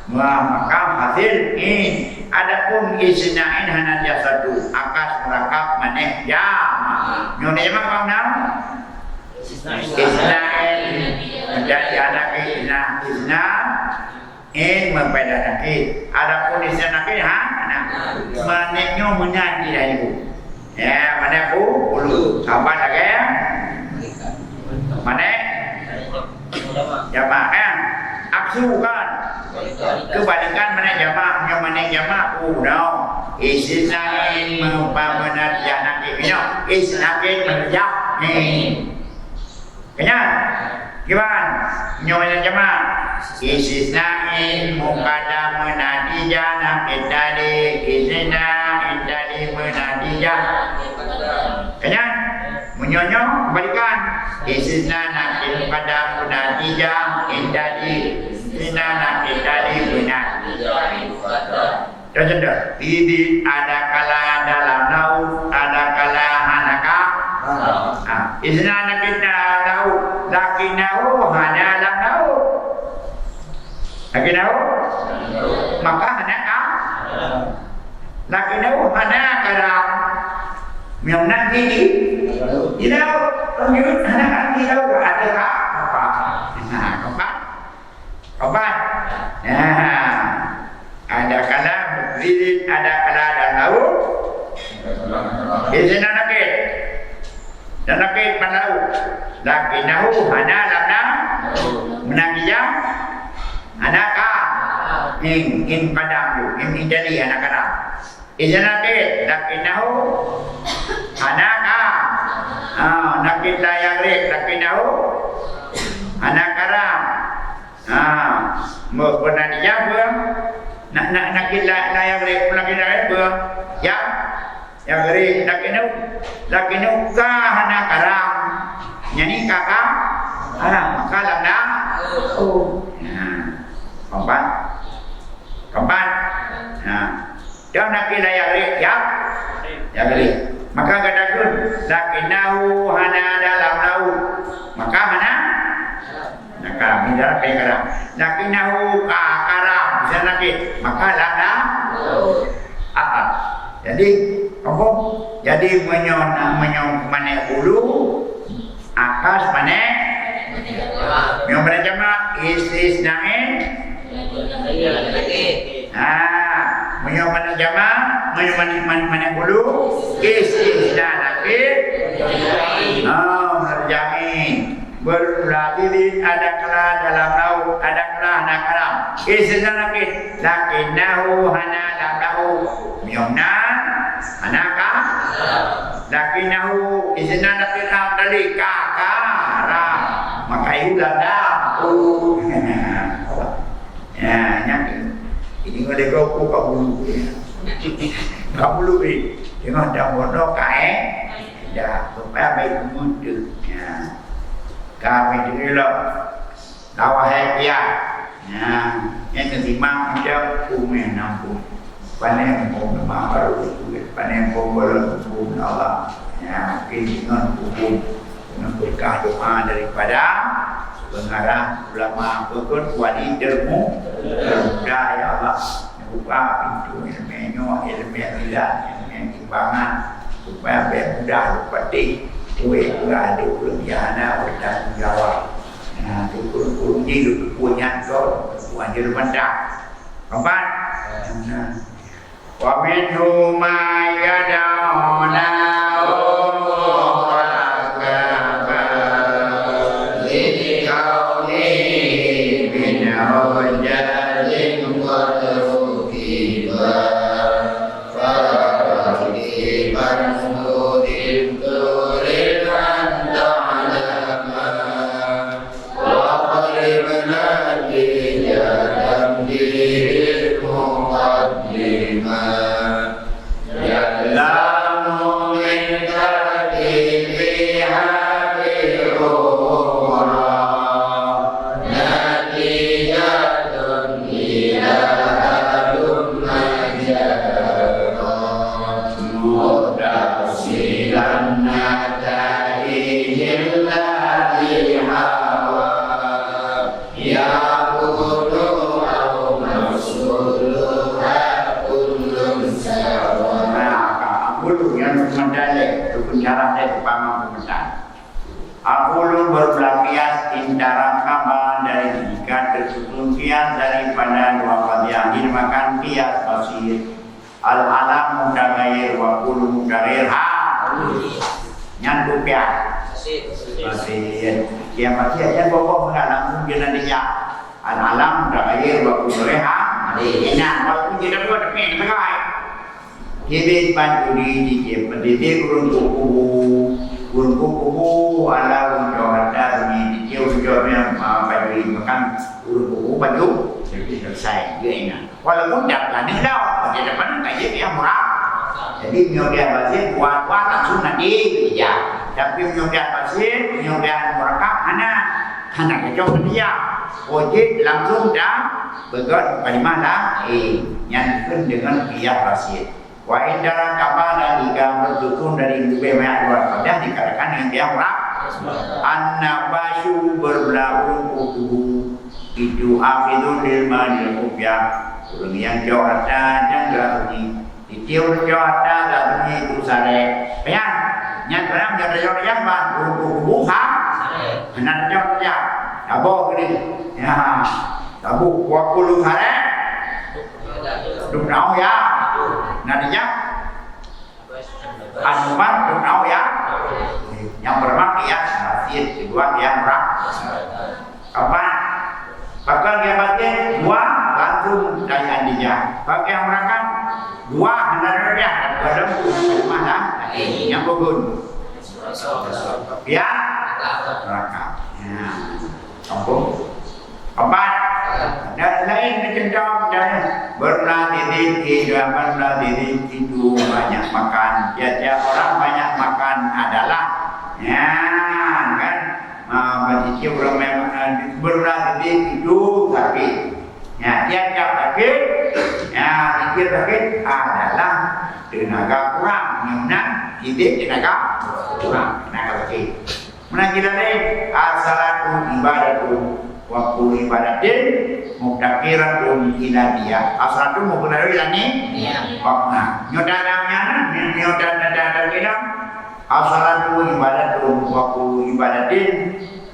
maka hasil ini adapun isnain hana jasadu akas murakab maneh jama nyone jama kau nam isnain menjadi anak isna in membeda nakit adapun isna nakit manehnya menjadi dari ibu ya maneh bulu apa lagi maneh jama aksu kan kebalikan mana jamaah yang mana jamaah udah isnain mempamenat janak ini isnain menjak nih kenyang gimana nyonya jamaah isnain mukada menadi janak tadi isnain tadi menadi janak kenyang menyonyo kebalikan isnain pada menadi janak tadi Inana kita di benar. Contoh, ini ada kala dalam laut, ada kala hanaka. Inana kita laut, lakinau hana dalam laut. Lakinau, maka hanaka. Lakinau hana karam. Yang nanti di laut, lanjut hanaka di laut ada apa? Obat, ada kala mukzid, ada kala dan laut. Izin nakit, dan nakit panau. Lakinahu hana lana menangijam anaka in padang in jadi anak karam. Izin nakit, lakinahu anaka nakit layang lek lakinahu anak karam. Mau pernah dijawab, nak kita layak lek lagi layak ber, ya, yang beri nak kena hana karam, nyanyi kakak, maka lana, kompan, jangan nak kita layak lek, ya beri, maka katakan, nak kenahu hana dalam laut, maka hana. Karam ini adalah karam. Lakinahu karam bisa nakit maka lana. Jadi apa? Jadi menyong mana ulu akas mana? Yang berjama istisnain. Menyong mana jama? Menyong mana ulu istisnain. Merjain. Berlatih ada kala dalam laut, ada kala anak karam. Isna nakit, lakinahu hana dalam miomna anaka. Lakinahu isna nakit tadi kakara. Maka itu lada. Ya, ini boleh kau kat bulu. Kat bulu ni. Tengok dah bodoh kae. Dah, supaya baik muda. Ya. Kami dulu lawa hadiah. Ya, yang terima macam kumeh nampung. Panen pun memang baru panen pun baru pun Allah. Ya, dengan hukum dengan berkah doa daripada pengarah ulama pekun wali ilmu mudah ya Allah buka pintu ilmu ilah ilmu timbangan supaya biar mudah lupati kue berada berbiana bertanggung jawab nah itu kurung hidup punya kau wajib mendak keempat wa minhum ma yad'una daripada dua padiah makan kias pasir al-alam mudagair wa kulu mudagair nyan rupiah pasir kiamat yang pokok mengalam mungkin nantinya al-alam mudagair wa kulu reha enak waktu kita buat tapi tegai kibit panjudi di pendidik urun kuku ala urun johada di jauh jauhnya panjudi makan urun kuku baju jadi selesai dia enak walaupun tak ada dah di depan kayak dia murah jadi nyobian pasir buat langsung nanti ya tapi nyobian pasir nyobian murakab anak kecil dia wajib langsung dah begot pada mana yang dengan pihak pasir wa indara kamala jika berdukun dari lebih banyak luar pada dikatakan dengan pihak murah an-nabasyu berbelah kuku itu afidun lilma dilkubiah kurang yang jauh ada janggal ini ditiur jauh ada dan itu sare bayang yang dalam jauh yang bah kuku anak jauh ya abo ini ya abo wakulu sare dudau ya nantinya anupan dudau ya yang bermakna ya nasib kedua yang murah kapan bakal dia pakai dua langsung dari andinya pakai yang mereka dua hendarnya dalam mana yang bagus ya mereka kampung empat dan lain macam dan berlatih itu banyak makan tiap orang banyak makan adalah ya kan manusia orang memang berlatih itu sakit ya tiap sakit ya tiap sakit adalah tenaga kurang menang hidup tenaga kurang tenaga sakit mana kita ni asalatu ibadatu waktu ibadatin muktakiratun iladiyah asalatu muktakiratun iladiyah wakna nyodadamnya nyodadadadam bilang asalatu ibadatun waktu ibadatin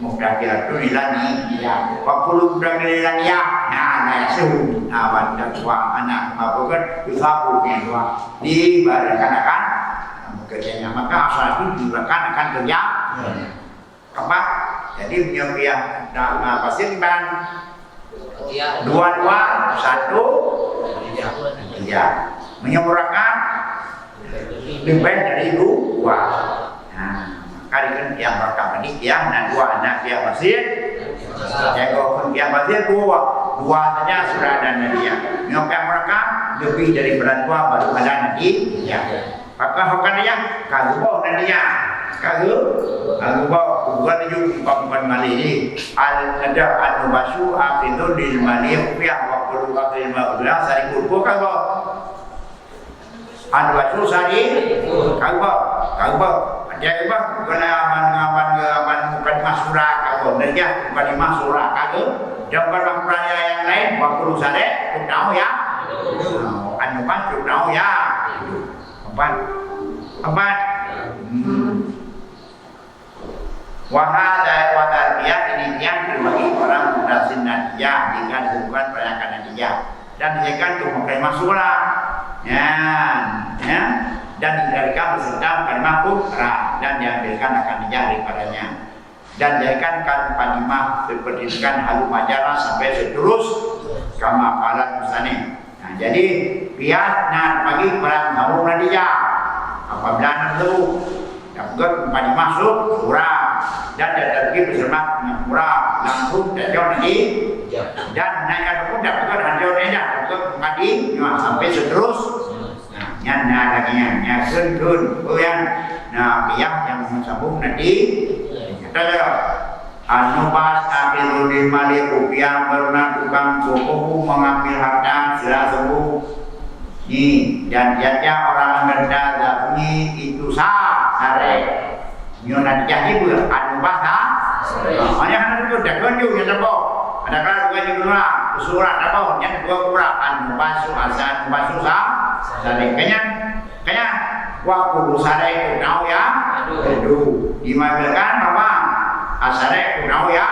muktakiratun iladiyah waktu ibadatiyah nah suhu awan dan tua anak apa kan usahaku yang tua diibaratkan akan kerjanya maka asalatu diibaratkan akan kerja keempat jadi menyobiah pasir ban dua satu tiga menyempurnakan lebih dari dua maka dengan yang pertama ini yang dan dua anak yang pasir jago yang pasir dua dua saja sudah ada nadia. Nyokap mereka lebih daripada dua baru ada nadia. Maka hokan dia kagubau nadia. Kagubau bukan itu bukan mali ini. Ada anubasu apitu di mali rupiah waktu waktu 15 hari kurbo kagubau. Anubasu sari kagubau. Dia kagubau kena aman bukan masura kagubau. Nadia bukan masura kagubau. Yang perang-perangnya yang lain waktu sare tahu ya. Anubasu tahu ya. Empat. Wahada wa tarbiyah ini yang bagi orang mudasin nadiyah dengan hubungan peranakan nadiyah dan dijadikan untuk mengkalimah surah dan dijadikan beserta kalimah kufra dan diambilkan akan nadiyah daripadanya dan dijadikan kalimah seperti dengan halu majarah sampai seterus kama qalat musani. Nah, jadi biasnya bagi orang halu nadiyah apabila nanti dapat kembali masuk surah dan terjadi bersama murah langsung terjauh nanti dan naik pun dapat hancur nya dapat kembali sampai seterus nyana lagi nya sendun yang pihak yang sambung nanti kita anubas akhirul mali rupiah pernah tukang buku mengambil harta sila sembuh ni dan jatah orang benda ini itu sare nyona jadi pun anubas hanya itu dah kunjung yang apa ada kan juga juga surat apa yang dua kurang anubas asal anubas sare kanya waktu sare itu tahu ya aduh dimakan apa asare itu tahu ya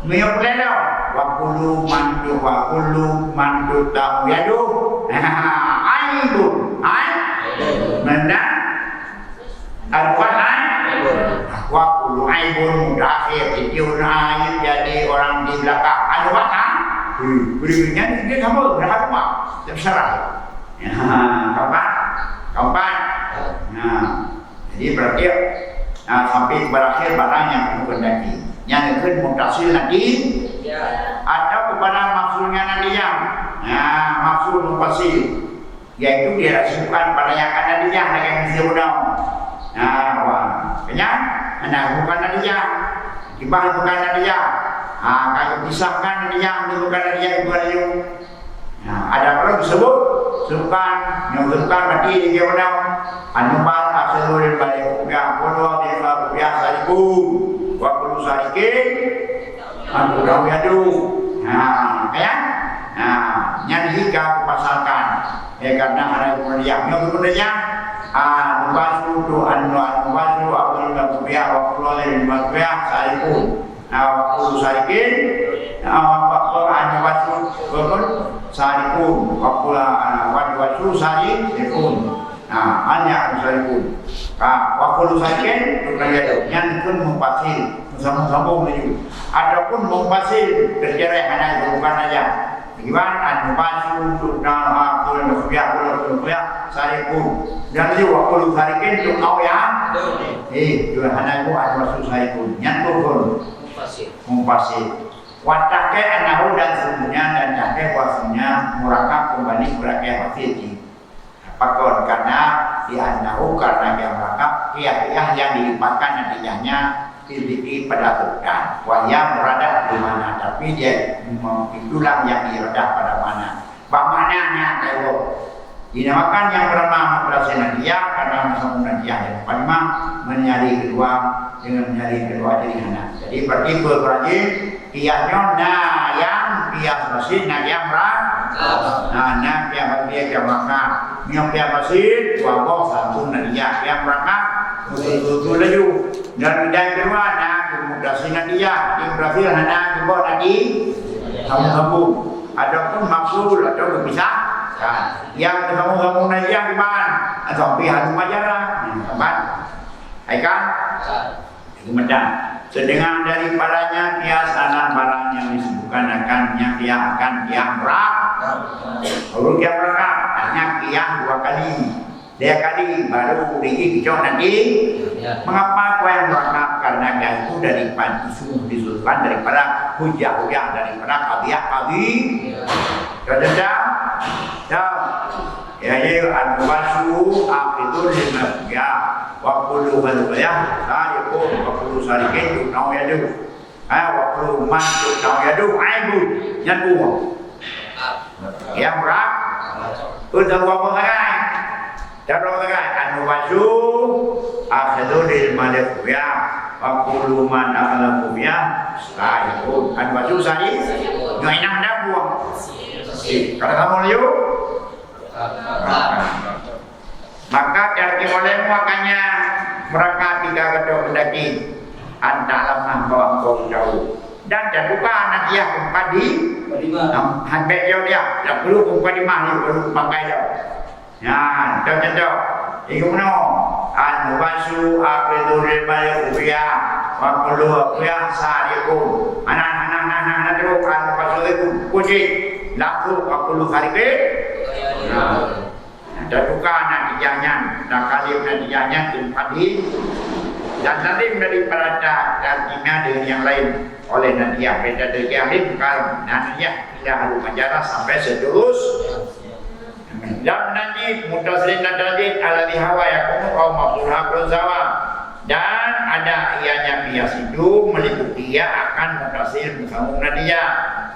meyok lelo wakulu mandu tahu ya do aibun menda alquran wakulu aibun mudakhir diunai jadi orang di belakang ada apa berikutnya dia kamu berapa mak terserah kapan jadi berarti sampai berakhir barang yang kehendaki yang akan mutasil nanti atau kepada maksudnya nanti yang maksud mufasil yaitu dia disebutkan pada yang akan nanti yang disebutkan bukan nanti yang dibahas bukan nanti yang kalau disahkan nanti yang bukan nanti yang bukan nanti yang ada perlu disebut sebutkan yang disebutkan berarti disebutkan anubal asalul balik rupiah puluh rupiah saribu waktu sarikin anurau yadu nyanyi kau pasalkan karena ada kemudian nubasu abdul rupiah waktu rupiah saribu waktu sarikin waktu nubasu saripun waktu saripun hanya saripun waktu sarikin yang pun mumpasil sambung lagi ataupun mumpasil terjerai hanya bukan aja gimana nubasu rupiah saripun dan juga waktu sarikin untuk kau ya juga hanya nubasu saripun yang pun mumpasil wataknya anahu dan semuanya dan jahe wasnya murakab kembali berakhir hasil pakon karena di anahu karena dia murakab kiah yang dilipatkan nantinya pilih pada hutan waya berada di mana tapi dia itulah yang dirada pada mana bamananya kalau dinamakan yang pertama mempelajari dia karena masa dia yang pertama menyari kedua dengan menyari kedua jadi anak jadi berarti berarti kiasnya yang kias masjid yang berat yang bagian yang maka yang masjid wabah satu dia yang berangkat betul-betul laju dan kedua kemudahan dia yang berakhir hanya dibawa tadi sambung-sambung adapun maksud atau berpisah yang sambung-sambung dia gimana atau pihak majarah tempat kan kemudian sedangkan daripadanya kiasan barang yang disebutkan akan yang akan yang berat kalau dia berat hanya yang dua kali dia kali baru dikicau nanti mengapa kau yang berat karena itu dari isu disebut bukan daripada hujah-hujah, daripada qadiyah-qadhi. Kadang-kadang ya al-wasu aqidul lil-mafiyah wa kullu man bayah sariqun wa kullu sariqin yunau yadu wa kullu man yunau yadu aibu nyatu yang berat udah apa ngai darah ngai al-wasu aqidul lil-mafiyah wa kullu man al-mafiyah sariqun al-wasu sari nyai nam dah buang kalau kamu liu maka dari oleh makanya mereka tiga kedua pendaki anda lemah bahwa kau jauh dan jaduka anak dia kumpadi hampir jauh dia tak perlu kumpadi mah perlu pakai jauh ya contoh iku no anu wasu aqidul bayuya wa kullu ya sariqu anak terus anu wasu itu puji laku wa kullu harike jaduka anak dijanya dan kalim dan dijanya kumpadi dan nanti daripada kimia dengan yang lain oleh Nadia beda dari yang lain kalau Nadia tidak harus menjarah sampai sedulus dan nanti mutasilin nadadid ala dihawa yakumu kaum mafsulha berzawa dan ada ianya bias itu meliputi dia akan mutasil bersambung Nadia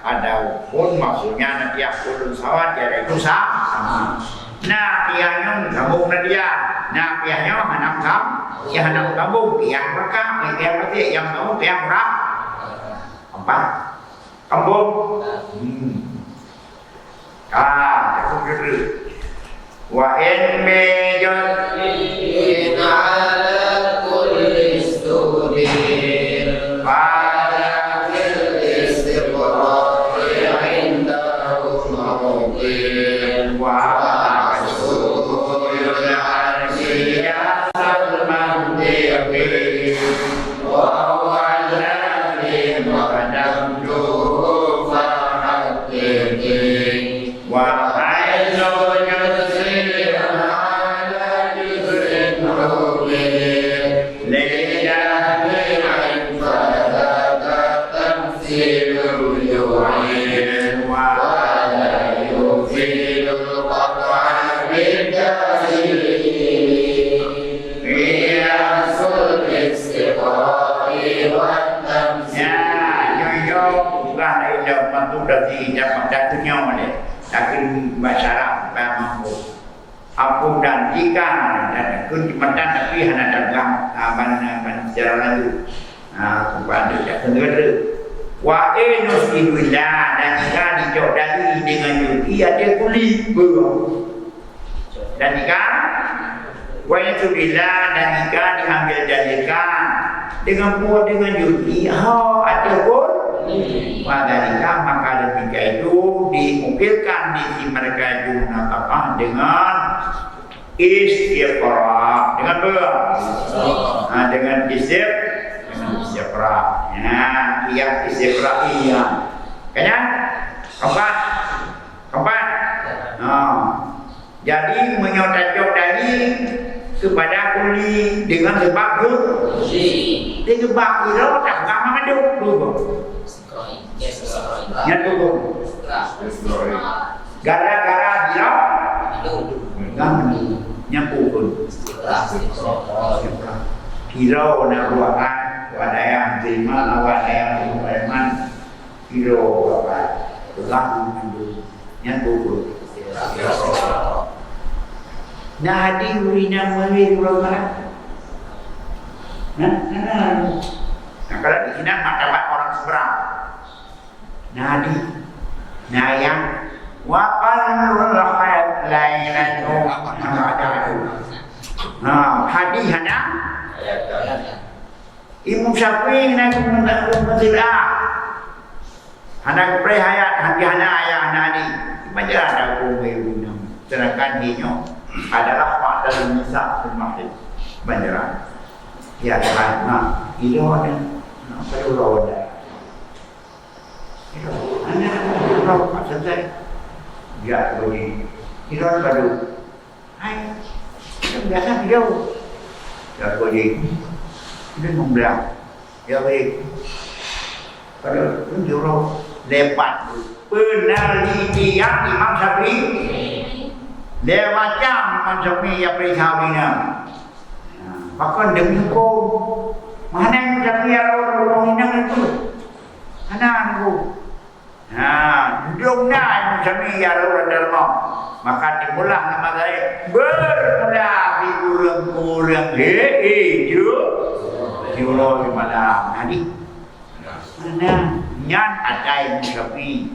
ada pun maksudnya Nadia kulun sawat dia itu sama nah ianya bersambung Nadia nah ianya hanam kam ya hanam kamu yang mereka yang berarti yang kamu yang berapa empat kampung cukup dulu wa in mejad ala kulli studir pada istiqrar indahu mawqin wa rasulul arsyiyah salmantiqin wa wa'alani maqadamtuhu fa'atiqin wa Aku dan jika dan kunjungan tapi hanya dagang ban secara lanjut kepada kendera wa enus ibillah dan jika dijodali dengan yuki ada kulit dan jika wa ibillah dan jika diambil jadikan dengan buat dengan yuki ada pun wadalika maka ketika itu diukilkan di mereka itu menatakan dengan istiqra dengan apa? Dengan istiqra. Nah, iya istiqra iya. Kayaknya keempat. Jadi menyotajok dari kepada kuli dengan sebab dengan sebab itu tak sama hidup dulu. Yang dulu. Gara-gara dia nyambung kilo na ruangan ada yang terima ada yang iman kilo apa tulang nyambung nah di urina meli ruangan nah kalau di sini dapat orang seberang nadi yang waqalul khair lailatu hadis hana Imam Syafi'i nak menzilah hana prehayat hati hana ayah nadi majalah aku beunam sedangkan dinyo adalah pada nisa al-mahid banjaran ya karena itu dan perlu ada anak perlu pasal ya begini hidup baru hai biasa video ya begini itu membelah ya baik Kalau juro lepat peneliti yang Imam Syafi'i lewat jam Imam Syafi'i yang perikawinnya bahkan demi hukum mana yang Syafi'i orang itu mana aku dong na Imam Syafi'i orang dalam maka dimulai nama saya bermula di kurang-kurang juro di malam hari mana nyan ada Imam Syafi'i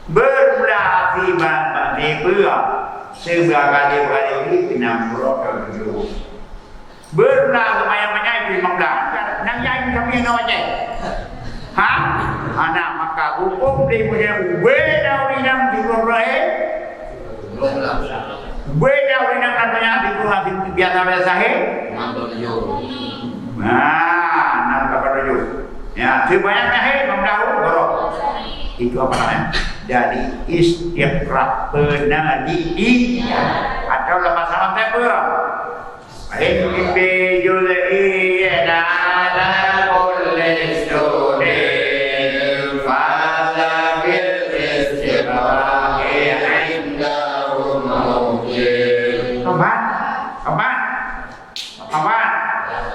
bermula di mana di buah sebagai kali enam puluh bermula kebanyakan itu 15 nang yang Syafi'i nawaje anak maka hukum dia punya beda orang di Quran beda orang katanya di Quran biasa nah kabar ya sebanyak memdahu borok itu apa namanya dari istiqra peneliti atau lepas salam temper Himpi julai ala kulli studin fala bil istiqra'i indahu mawjid apa?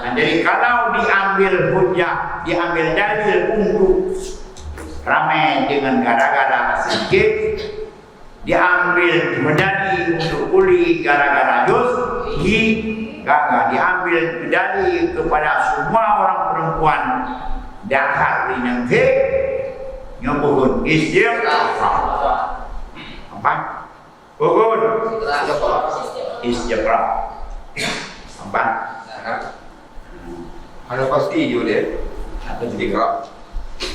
Jadi kalau diambil hujah, diambil dalil untuk ramai dengan gara-gara sedikit, diambil medali untuk kuli gara-gara juz, gagal diambil medali kepada semua orang perempuan dahar di negeri nyobun istiqra apa? Bukan istiqra apa? Ada pasti juga istiqra.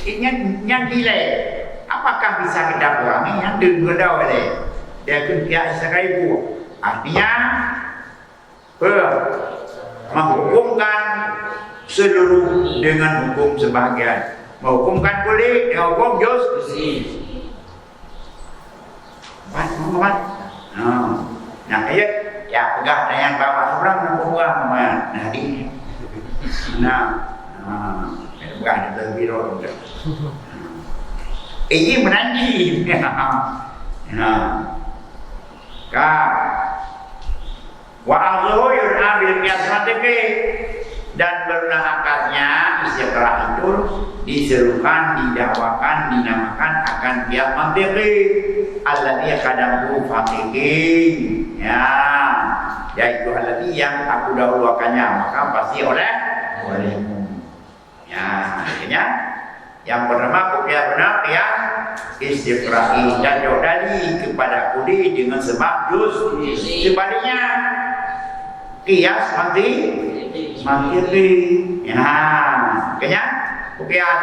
Yang nilai apakah bisa kita kurangi yang dengar oleh dia kerja seribu artinya menghukumkan seluruh dengan hukum sebahagian menghukumkan boleh dengan hukum juz nah ayat ya pegang dengan bapak seberang dan buang nah ini bukan ada biro ini menanji wa al-zuhur ambil kias mateke dan berulang akadnya istiqra itu diserukan, didakwakan, dinamakan akan kias mateke alladhi kadang faqihin ya yaitu alladhi yang aku dahulukannya maka pasti olehmu ya akhirnya yang pertama kopiah benar ya istiqra'i dan jodali kepada kuli dengan sebab juz sebaliknya kias mati ya akhirnya kopiah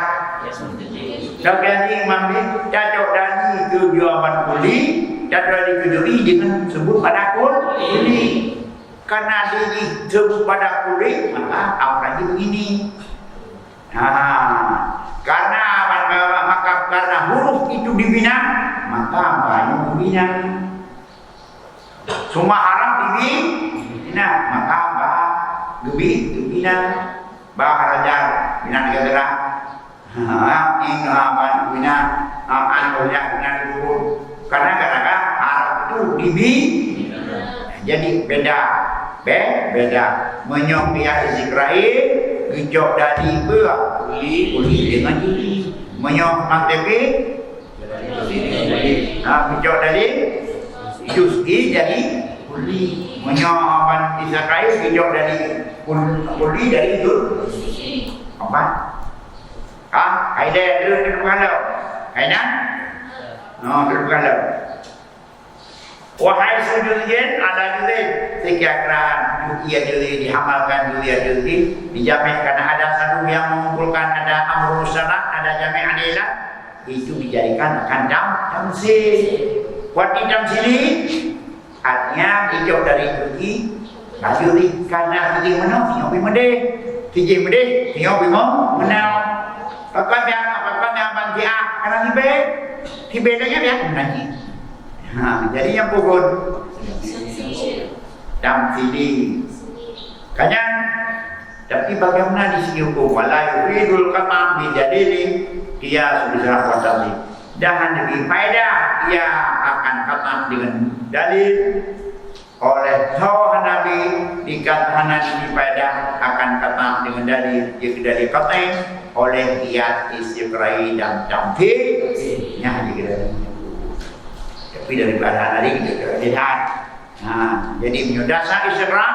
Dakwani mambil cocok dari kejawaban kuli dan dari kejuri dengan sebut pada kuli karena disebut pada kuli maka awalnya begini karena huruf itu dibina maka banyak dibina semua haram dibina maka gebi dibina baharajar bina negara inglaman bina anunya bina dulu karena haram itu dibina jadi beda menyopiah istiqra'i gejok dari kuli dengan juli menyok mantepi gejok dari juz'i jadi kuli menyok istiqra'i gejok dari kuli dari juz apa? Kaidah dulu terbukalau kaidah? Terbukalau wahai sujudin ada juzin sekiraan ia juzin dihamalkan juzin dijamin karena ada satu yang mengumpulkan ada amrul syara' ada jami' adilah itu dijadikan akan tamsil wati tamsili artinya hijau dari juzin karena juzin menang nyobi medeh juzin medeh nyobi menang apakah yang bantia karena hibedanya dia menangi jadi yang pukul tamsili kanya Tapi bagaimana di segi hukum? Wala yuridul qata' bi dalilin dia sudah kuatasi. Dan lebih faedah dia akan kata dengan dalil oleh Tuhan Nabi dikatakan di faedah akan kata dengan dalil dari kata oleh kiat istiqrai dan tamfidnya dikira. Tapi dari bahan hari kita lihat. Nah, jadi menyudasa istiqra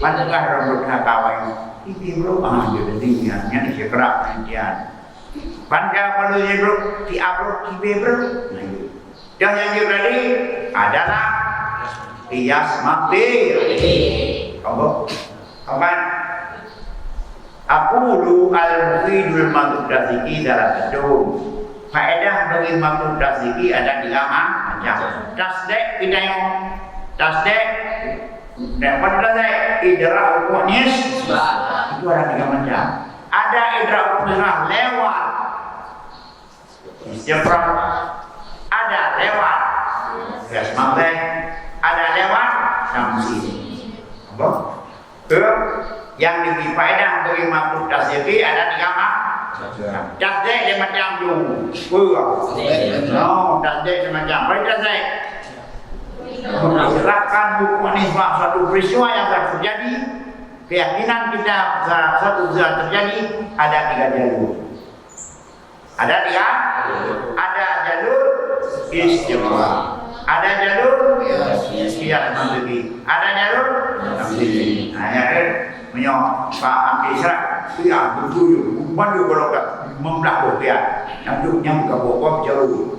Panjanglah rambut kawan ini bro, jadi yang istiqra nantian. Panjang perlunya bro, si abro, si b bro. Dan yang tadi adalah kias makti. Kapan? Aku lu al-mufidul maktudasiki dalam gedung. Faedah bagi maktudasiki ada 3 macam. Tasdek kita yang tasdek. Dan pada idrak mu'nis itu ada 3 macam. Ada idrak mu'nis lewat istiqra, ada lewat gas mabeh, ada lewat samsi. Apa? Yang lebih faedah bagi makhluk tasdiki ada 3 macam. Tasdik dia macam tu. No, tasdik dia macam. Apa tasdik? Serahkan hukum nisbah suatu peristiwa yang telah terjadi, keyakinan kita suatu sudah terjadi, ada 3 jalur. Ada 3, ada jalur istiqra, ada jalur qiyas mandiri, ada jalur tamthili. Nah, ya kan menyok Pak Amkisra dia betul bandu golokat membelah dia nyambuk ke pokok jauh.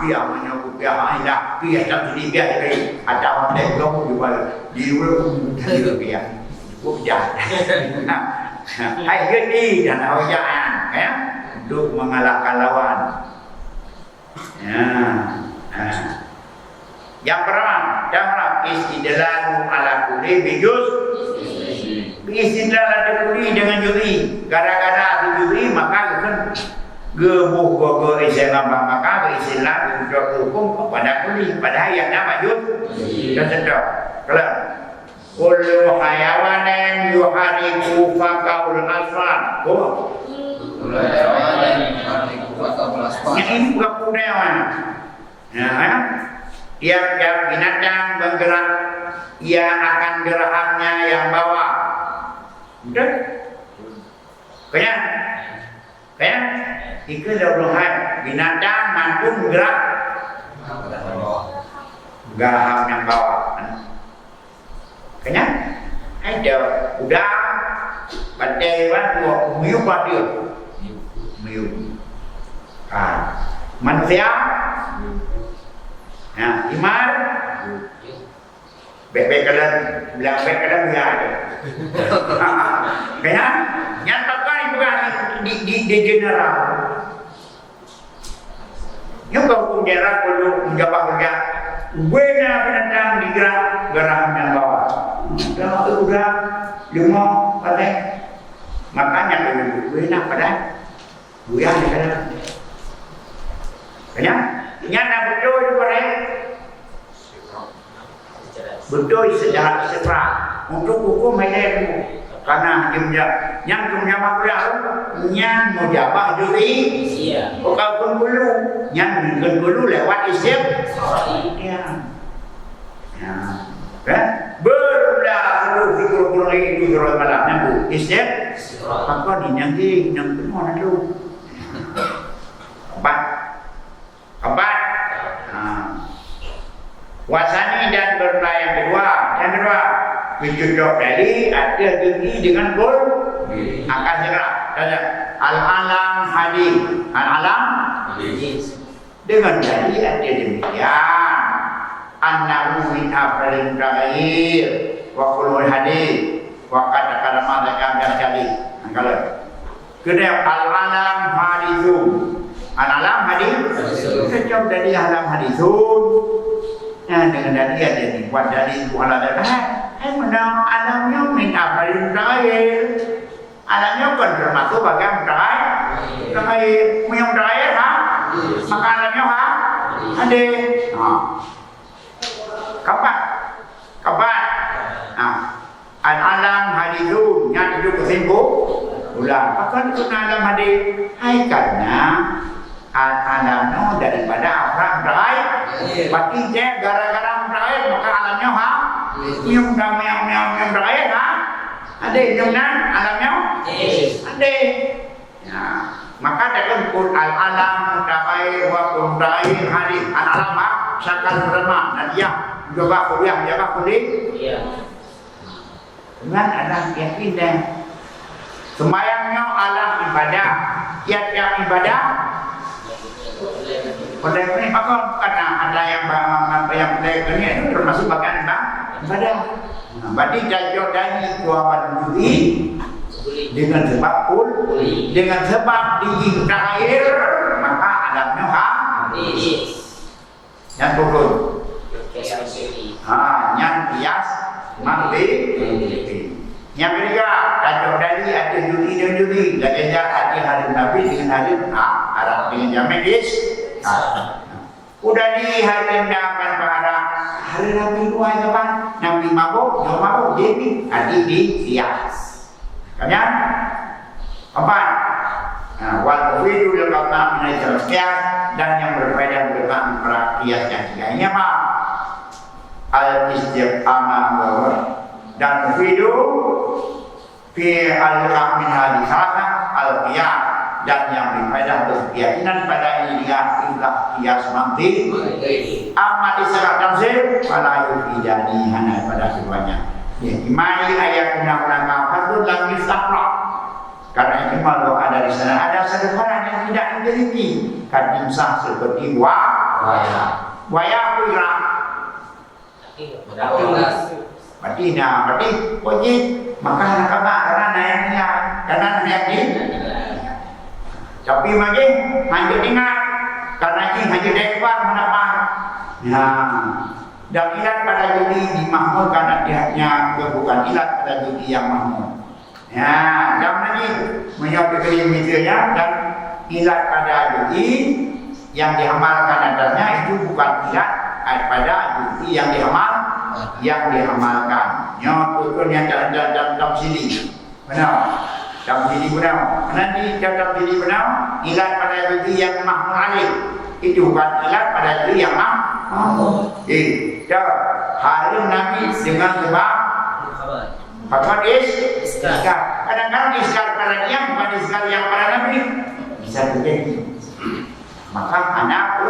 Dia menyok dia ada dia tak jadi dia ada orang yang kamu juga di luar dia bukan. Hai gini dan awalnya ya untuk mengalahkan lawan. Ya. Yang pertama, dahra istidlalu ala kulli bijuz. Istidlal ada kulli dengan juri. Gara-gara ada juri maka kan gemuh gogo istilah maka istilah untuk hukum kepada kulli. Padahal yang nama juz. Contoh, kalau kullu hayawanin yuhariku faqaul asfar. Ini bukan kudewan. Tiap-tiap binatang bergerak, ia akan gerakannya yang bawah. Betul? Kaya? Itu daulah binatang mampu bergerak gerakan yang bawah. Kaya? Ada udang, badai, batu, miyuk batu. Manusia, nah, himar, bebek kadang bilang bebek kadang dia ada. Kaya nyatakan juga di general. Yang hukum general perlu menjawab kerja. Buena binatang digerak gerakan yang bawah. Udah lima pada makanya buena pada buaya kadang. Kaya nyata betul juga betul secara istiqra untuk hukum ada karena yang menjawab yang menjawab juri bukan dulu yang dulu lewat istiqra kan berlah perlu itu surat malamnya bu istiqra maka dinyanyi yang mana dulu Keempat, wasani dan berlah yang kedua. Wujudok dari ada gigi dengan gol akan segera. Al-alam hadis, al-alam dengan jadi ada demikian. An-nahu min afalin terakhir wa kulul hadis wa kata-kata mereka berkali. Kalau kedua al-alam hadisun. Alam hadis, sejauh dari alam hadisun, dengan dari ada ni, buat dari itu alam dah. Mana alamnya minta paling terakhir, alamnya kan termasuk bagian terakhir, yang terakhir ha, maka alamnya ha, ada. Kapan? Alam hadisun bulan. Bahkan itu alam hadir. Hai karena alamnya daripada orang berair. Berarti dia gara-gara berair maka alamnya Nyum berair ada nyumnan alamnya ada. Nah, maka dalam Quran alam berair wa berair hari alam sakal berma nadia juga kuliah jaga kulit. Dengan alam yakin dan semayangnya alam ibadah, tiap-tiap ibadah. Pada ini maka karena ada yang ini itu termasuk bagian ibadah. Berarti jauh dari jawaban juri dengan sebab dengan sebab dingin air maka alamnya yang turun. Yang bias mati. Yang ketiga, jauh dari ada juri dan juri. Jadi ada hari Nabi dengan hari Arab dengan jam medis. Udah di hari dapat pada hari Nabi luar depan Nabi mabuk, jadi adi di siang. Kemudian apa? Wal fi'lu laqama min al-qiyas dan yang berbeda dengan qiyas yang lainnya apa? Al-istiqamah dan fi'lu fi al-qamin hadisana al-qiyas dan yang berbeda berkeyakinan pada ini dia qiyas mantik. Amat istilah tafsir fala yufidani hana pada keduanya. Imani ayat undang-undang kafir lam yusafra. Karena itu kalau ada di sana ada satu orang yang tidak memiliki kan imsah seperti waya pira. Berarti wajib maka nak karena yang karena yang ini. Tapi lagi hanya ingat karena ini hanya deklar menapa. Ya. Dan ilat pada judi dimahmud karena dia bukan ilat pada judi yang mahmud. Ya, jangan lagi menyebutkan misalnya dan ilat pada judi yang diamalkan adanya itu bukan ilat pada judi yang diamalkan. Nyotun yang dalam sini. Benar. Dalam sini benar. Nanti dalam sini benar ilat pada judi yang mahmud alih. Itu bukan ilat pada judi yang mahmud. Hari Nabi dengan sebab Bapak iskar. Kadang-kadang iskar pada dia bukan iskar yang pada Nabi bisa terjadi. Maka anak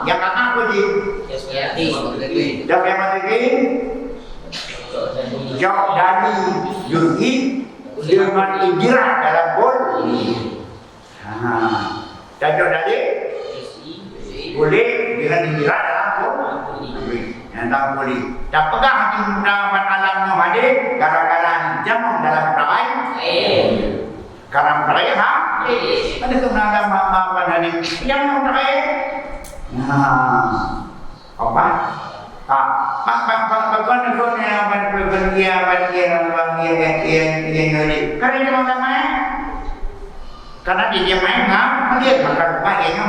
yang kata apa sih? Jawab yang mati jauh dari jurgi dengan injirah dalam bol. Jauh dari boleh dengan injirah dalam bol. Yang tak boleh. Tak pegang hati mendapat alamnya hadir gara-gara jamu dalam perai. Karena perai ada kebenaran maaf hari yang perai. Apa? Pak yang bagian karena dia main. Karena dia main melihat maka bagiannya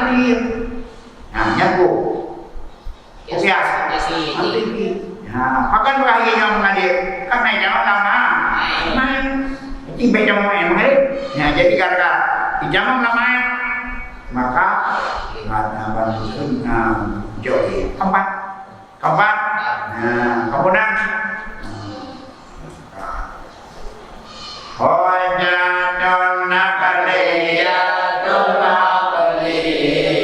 melihat. Nyaku. Sias. Makan bahagianya mengalir karena jangan lama main tiba jangan main mengalir. Jadi gara-gara jangan lama maka jauh keempat kemudian hojatun nakaliyatun nakaliyatun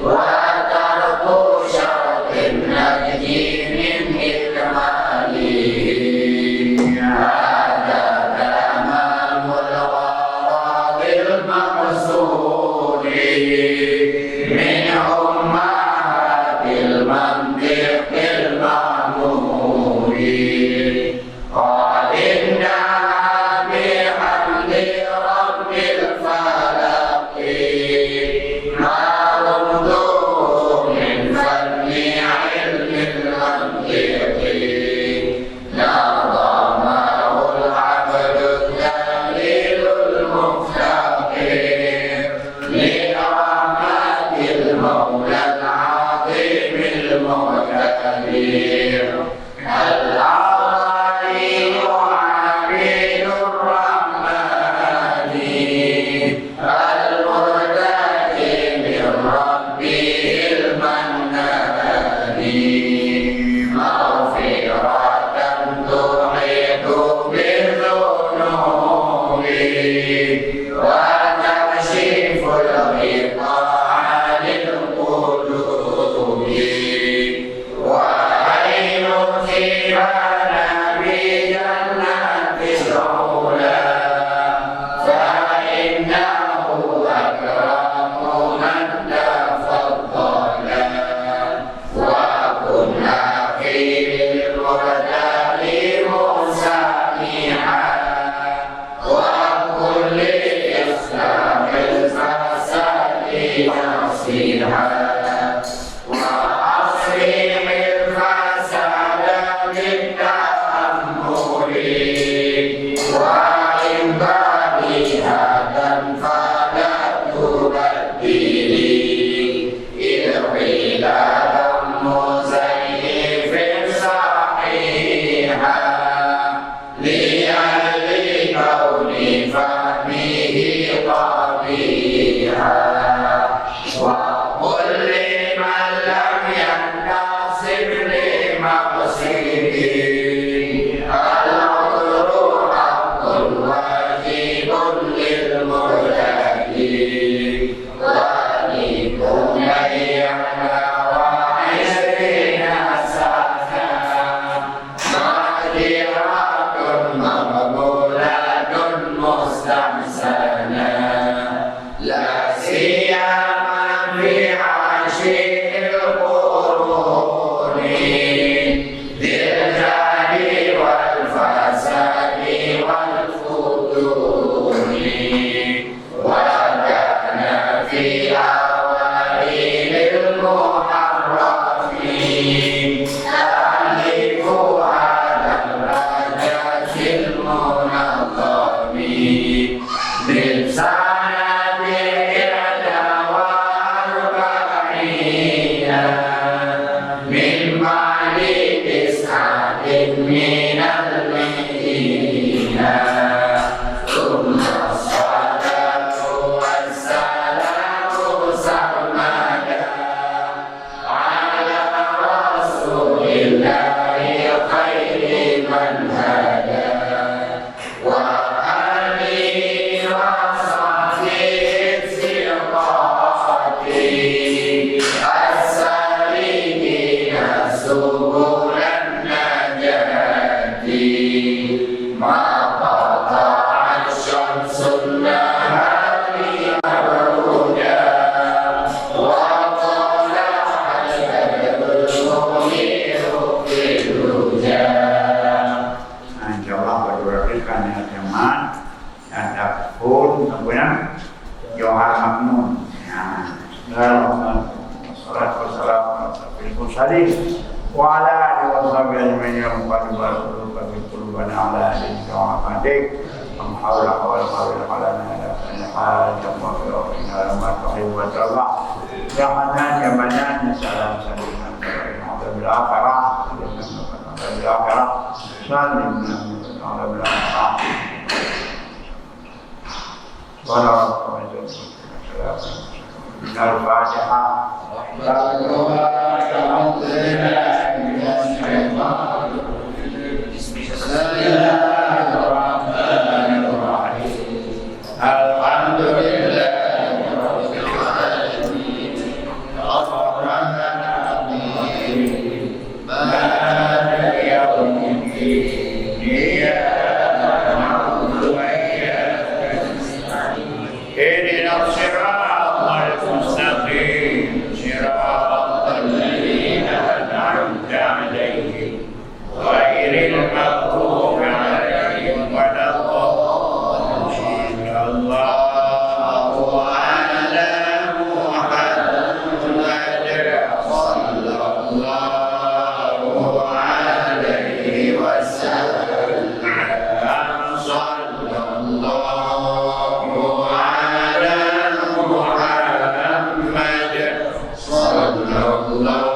وترك شرط النجي من إكماله هذا تمام الغرض المقصود من أمهات المنطق المعمول قد انتهى بحمد رب الفلق ما رمضوا من فن علم المنطق نظمه العبد الدليل المفتقر لرحمة المولى العظيم المقتدر العظيم عبيد الرحمن المرتقي من ربه المنان مغفرة تحيط بالذنوب وتكشف الغطاء عن القلوب وأن يصيبنا بجنة العلا فإنه أكرم من تفضل وكن أخي للمرتقي مسامحا وكن لإصلاح الفساد نصيحا وأصلح الفساد بالتأمل وإن بها فلا تبدلي إذ قيل ذم زيف صحيحا لأجل كون فهمه قبيحا وقل لمن لم ينتصر لمقصده العذر حق واجب للمرتدي ولكن يحيى وعشرين سنة مغفرة مقبولة مستحسنة لا سيما في عشر القرون للجهل والفساد والفتون وكان في أوائل المحرمين تأليف هذا الرجاج المنظم من سنة 41 من بعد 9 من المدينة ثم الصلاة والسلام سرمدا على رسول الله خير من هدى وآله وصحبه الثقات السالكين سبل النجاة ما قطع الشمس النهار مبرودا وطلع البدر منير في الهدى. InsyaAllah berdurakan dengan teman dan pun kemudian Johar Maknun. Bismillahirrahmanirrahim. Wa ala alihi wa sahbihi ajma'in yang muqaddimal qulubana ala alihi wa sahbihi am hawla wa la hawla wa la quwwata illa billah. Ya Hanan ya Manan ya salam salam bil akhirah bil akhirah salim bil akhirah. Al-Fatihah. Alhamdulillah. Allah